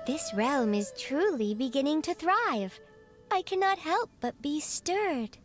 [SPEAKER 17] This realm is truly beginning to thrive. I cannot help but be stirred.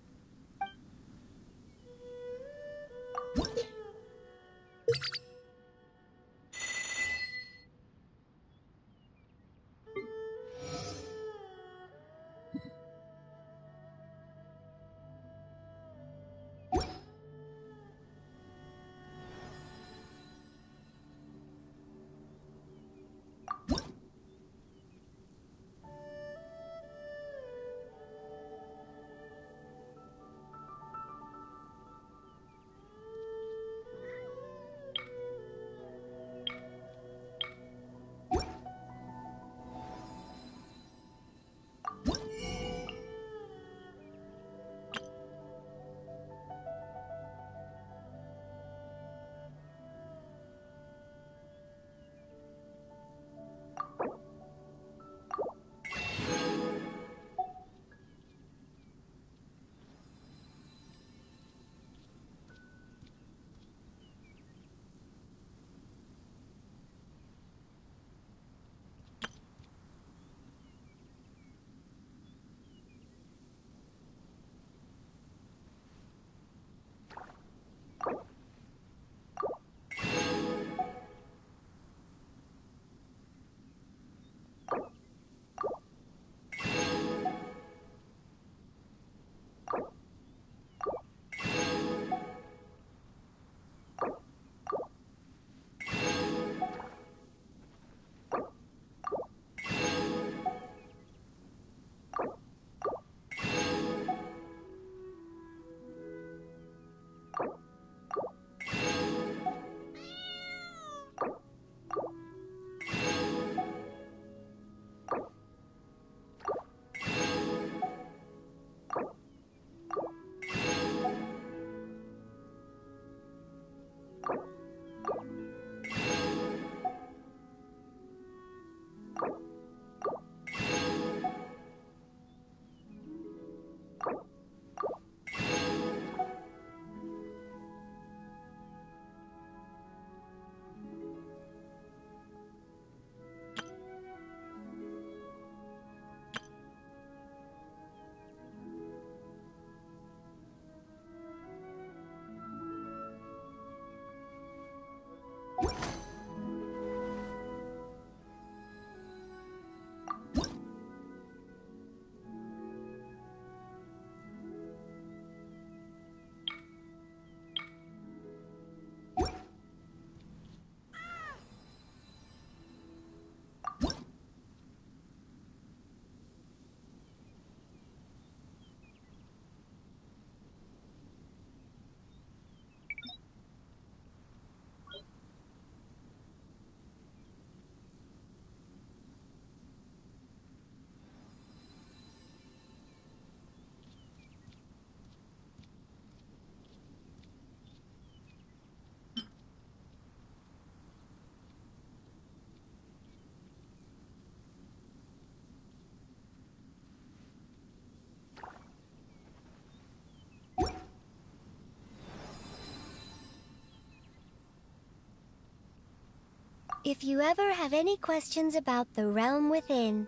[SPEAKER 17] If you ever have any questions about the realm within,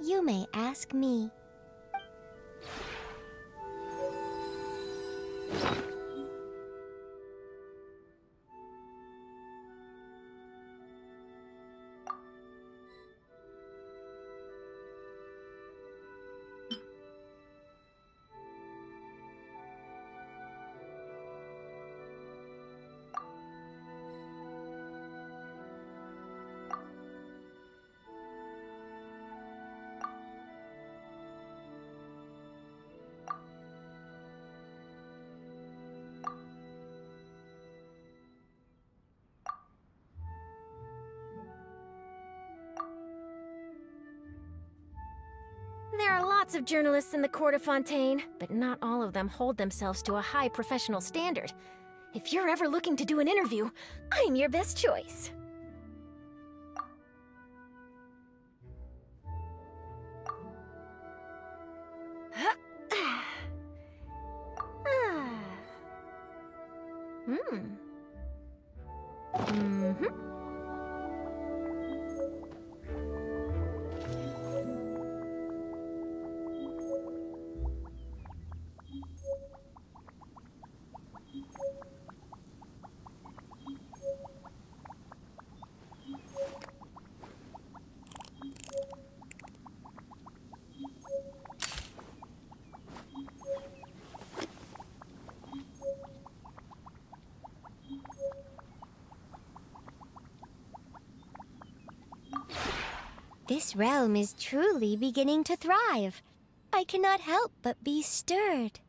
[SPEAKER 17] you may ask me.
[SPEAKER 2] There are lots of journalists in the court of Fontaine, but not all of them hold themselves to a high professional standard. If you're ever looking to do an interview, I'm your best choice.
[SPEAKER 17] This realm is truly beginning to thrive. I cannot help but be stirred.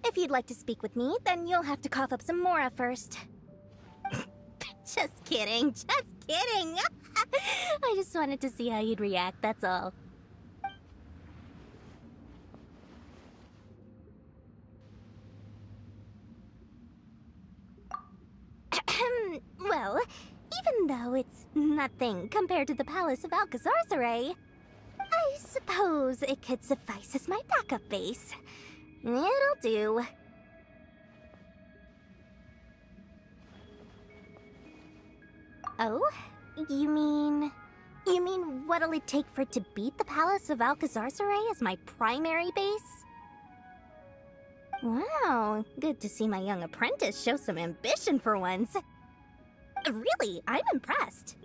[SPEAKER 2] If you'd like to speak with me, then you'll have to cough up some Mora first. Just kidding, just kidding. I just wanted to see how you'd react, that's all. Well, even though it's nothing compared to the Palace of Alcazarzaray, I suppose it could suffice as my backup base. It'll do. Oh? You mean what'll it take for it to beat the Palace of Alcazarzaray as my primary base? Wow, good to see my young apprentice show some ambition for once. Really, I'm impressed.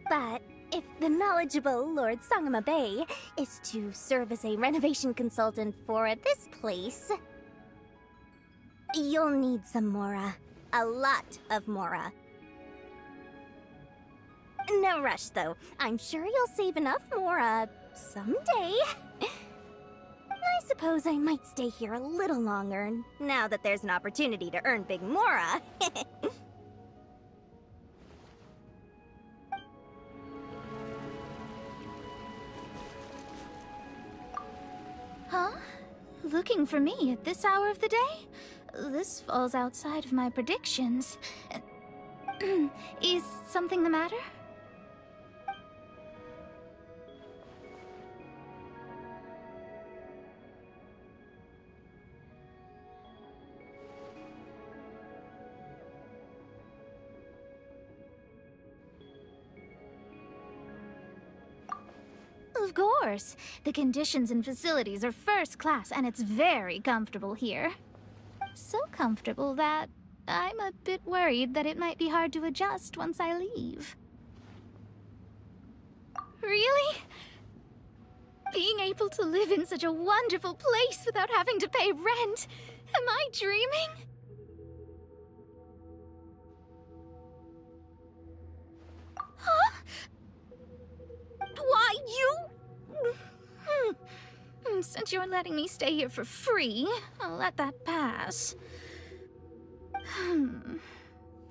[SPEAKER 2] But if the knowledgeable Lord Sangama Bay is to serve as a renovation consultant for this place, you'll need some Mora. A lot of Mora. No rush, though. I'm sure you'll save enough Mora someday. I suppose I might stay here a little longer, now that there's an opportunity to earn big Mora.
[SPEAKER 4] Huh? Looking for me at this hour of the day? This falls outside of my predictions. Is something the matter? Of course. The conditions and facilities are first class, and it's very comfortable here. So comfortable that I'm a bit worried that it might be hard to adjust once I leave. Really? Being able to live in such a wonderful place without having to pay rent? Am I dreaming? Huh? Why, you... Since you're letting me stay here for free, I'll let that pass.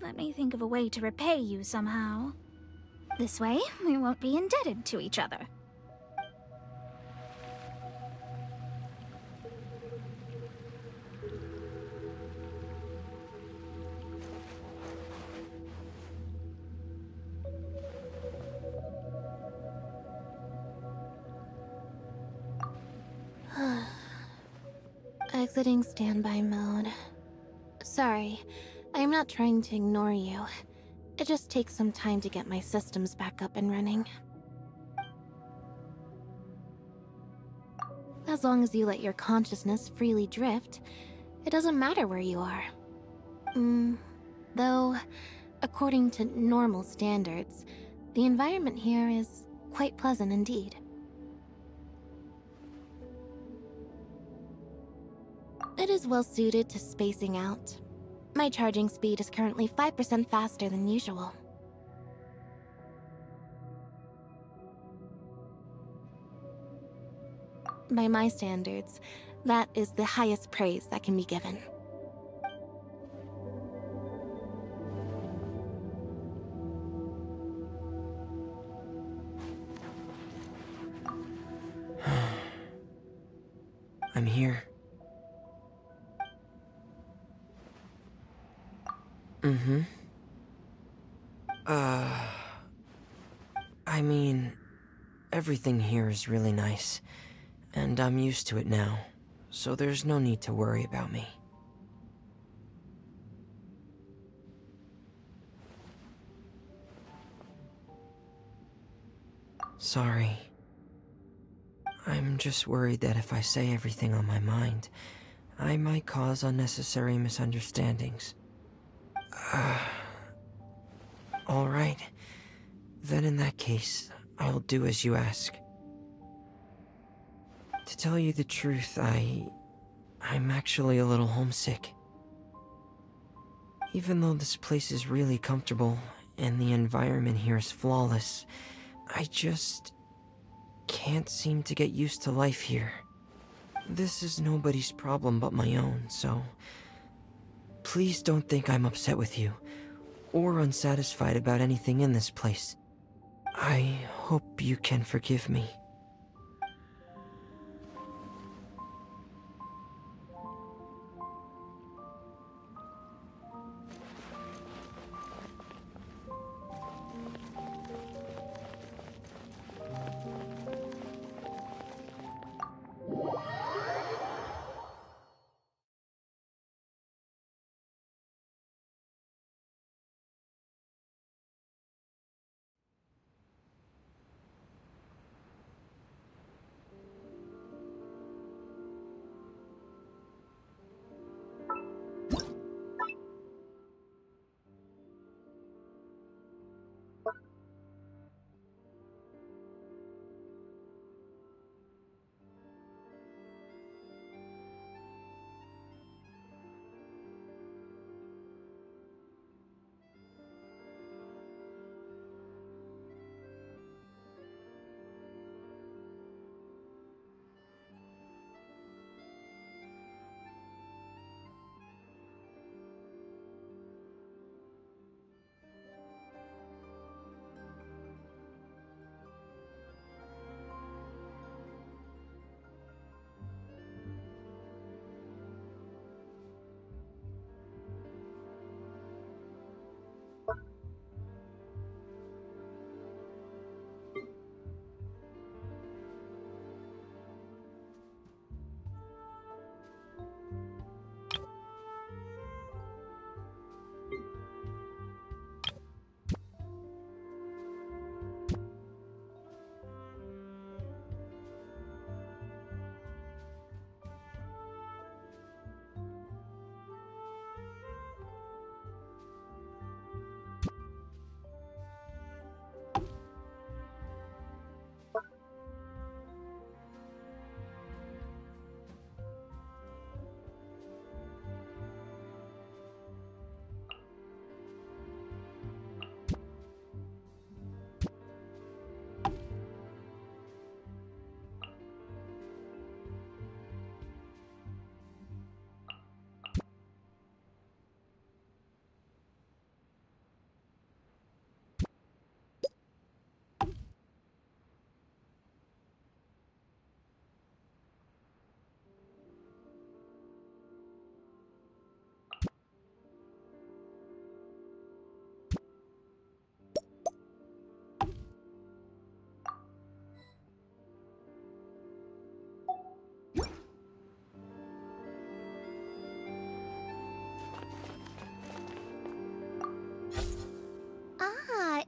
[SPEAKER 4] Let me think of a way to repay you somehow. This way, we won't be indebted to each other.
[SPEAKER 18] Exiting standby mode. Sorry, I am not trying to ignore you. It just takes some time to get my systems back up and running. As long as you let your consciousness freely drift, it doesn't matter where you are. Though, according to normal standards, the environment here is quite pleasant indeed. It is well suited to spacing out. My charging speed is currently 5% faster than usual. By my standards, that is the highest praise that can be given.
[SPEAKER 14] I'm here. I mean, everything here is really nice, and I'm used to it now, so there's no need to worry about me. Sorry. I'm just worried that if I say everything on my mind, I might cause unnecessary misunderstandings. Alright. Then in that case, I'll do as you ask. To tell you the truth, I'm actually a little homesick. Even though this place is really comfortable, and the environment here is flawless, I just can't seem to get used to life here. This is nobody's problem but my own, so... Please don't think I'm upset with you, or unsatisfied about anything in this place. I hope you can forgive me.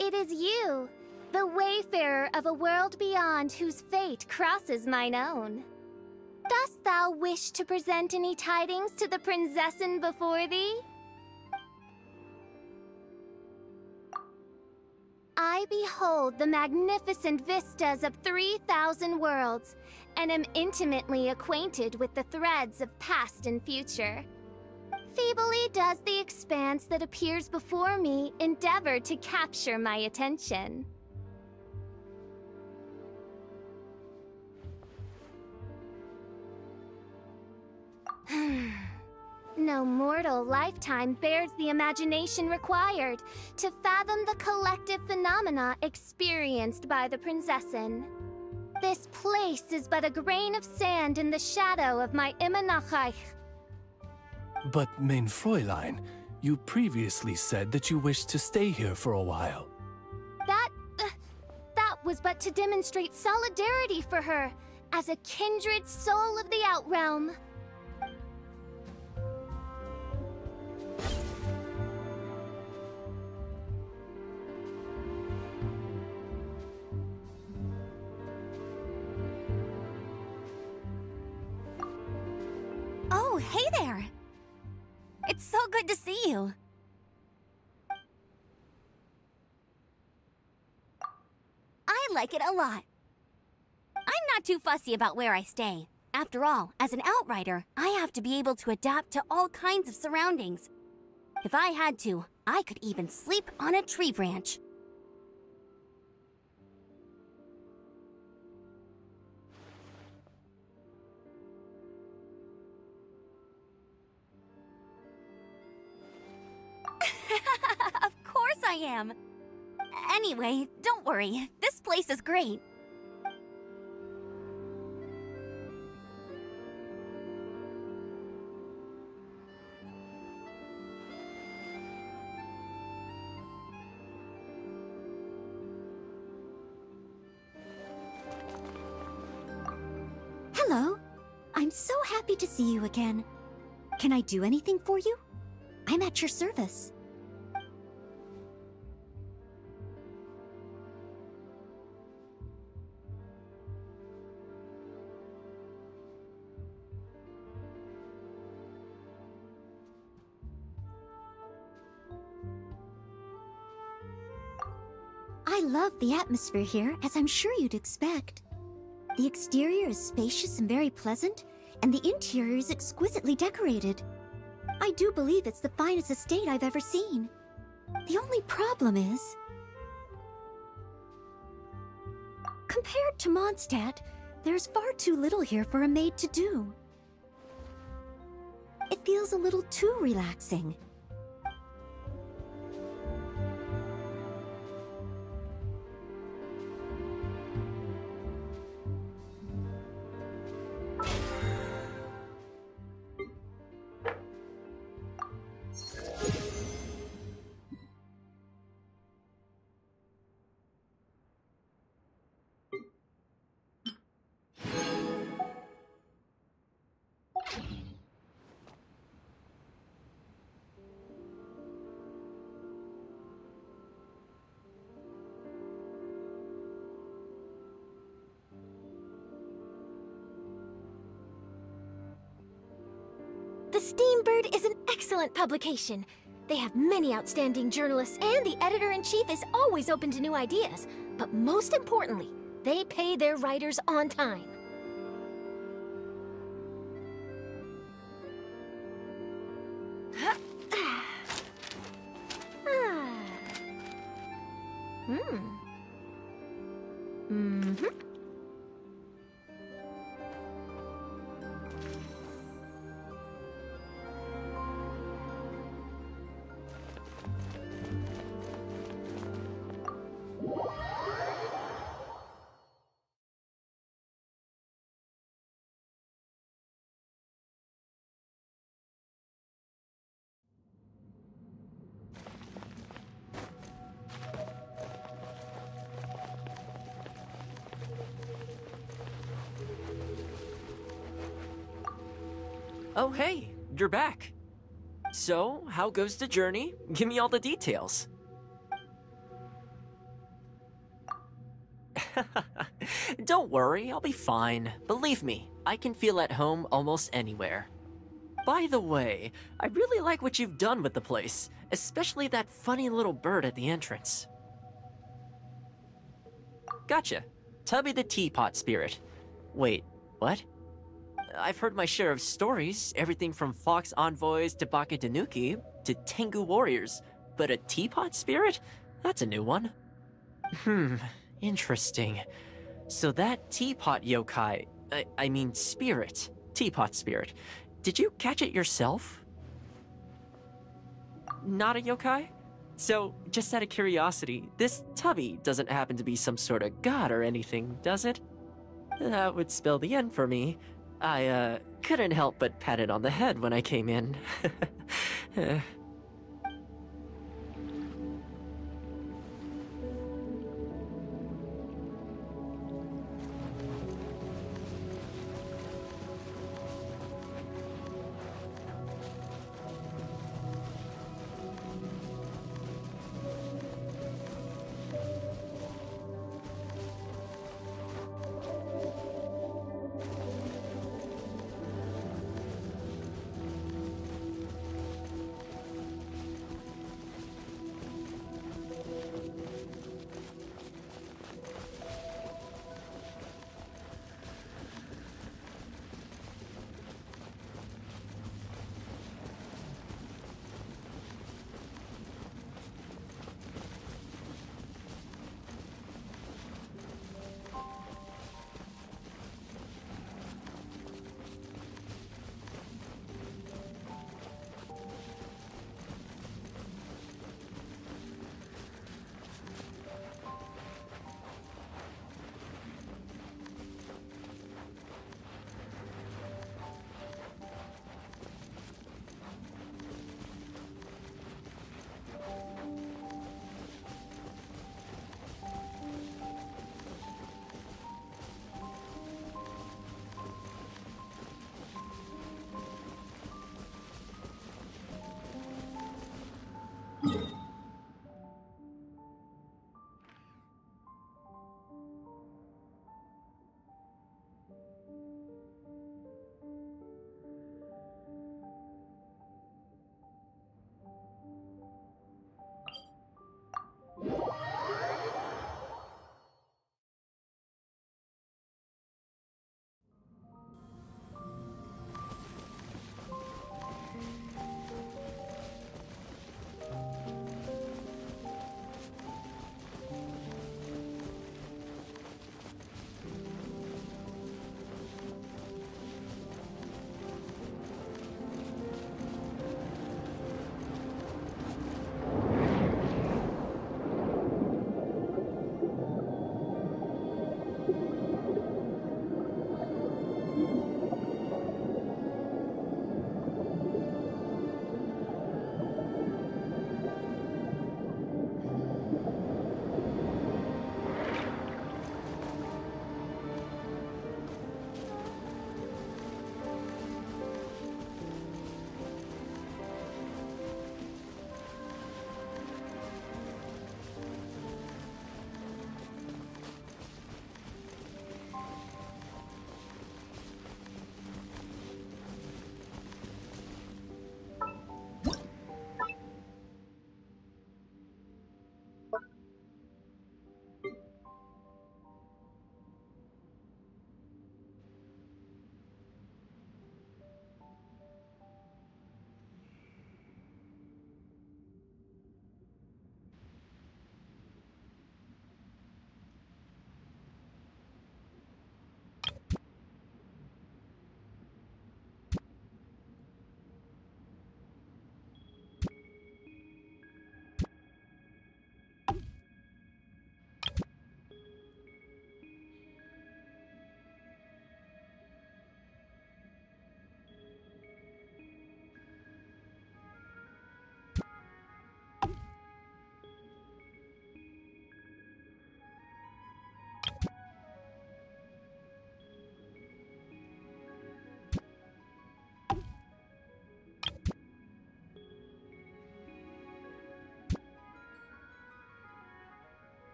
[SPEAKER 2] It is you, the wayfarer of a world beyond whose fate crosses mine own. Dost thou wish to present any tidings to the prinzessin before thee? I behold the magnificent vistas of 3,000 worlds, and am intimately acquainted with the threads of past and future. Feebly does the expanse that appears before me endeavor to capture my attention. No mortal lifetime bears the imagination required to fathom the collective phenomena experienced by the prinzessin. This place is but a grain of sand in the shadow of my Immenachreich.
[SPEAKER 13] But, mein Fräulein, you previously said that you wished to stay here for a while.
[SPEAKER 2] That was but to demonstrate solidarity for her, as a kindred soul of the Outrealm.
[SPEAKER 3] Oh, hey there! It's so good to see you. I like it a lot. I'm not too fussy about where I stay. After all, as an outrider, I have to be able to adapt to all kinds of surroundings. If I had to, I could even sleep on a tree branch.
[SPEAKER 19] I am. Anyway, don't worry. This place is great.
[SPEAKER 20] Hello. I'm so happy to see you again. Can I do anything for you? I'm at your service. I love the atmosphere here, as I'm sure you'd expect. The exterior is spacious and very pleasant, and the interior is exquisitely decorated. I do believe it's the finest estate I've ever seen. The only problem is... compared to Mondstadt, there's far too little here for a maid to do. It feels a little too relaxing.
[SPEAKER 2] The Steambird is an excellent publication. They have many outstanding journalists, and the editor-in-chief is always open to new ideas. But most importantly, they pay their writers on time.
[SPEAKER 21] Oh, hey, you're back. So, how goes the journey? Give me all the details. Don't worry, I'll be fine. Believe me, I can feel at home almost anywhere. By the way, I really like what you've done with the place, especially that funny little bird at the entrance. Gotcha. Tubby the Teapot Spirit. Wait, what? I've heard my share of stories, everything from Fox Envoys to Baka Tanuki to Tengu Warriors, but a Teapot Spirit? That's a new one. Interesting. So that Teapot Yokai, I mean spirit, Teapot Spirit, did you catch it yourself? Not a yokai? So, just out of curiosity, this Tubby doesn't happen to be some sort of god or anything, does it? That would spell the end for me. I, couldn't help but pat it on the head when I came in.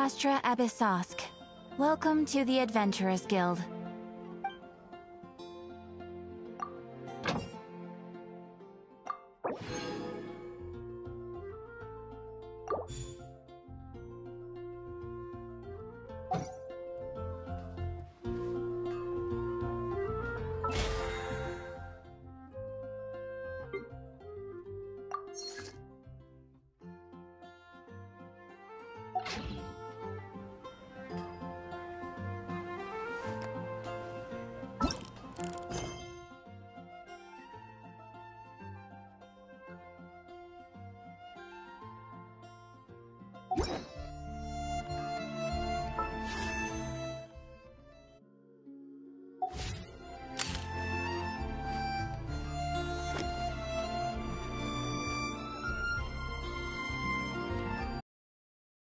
[SPEAKER 8] Astra Abyssosk. Welcome to the Adventurers Guild.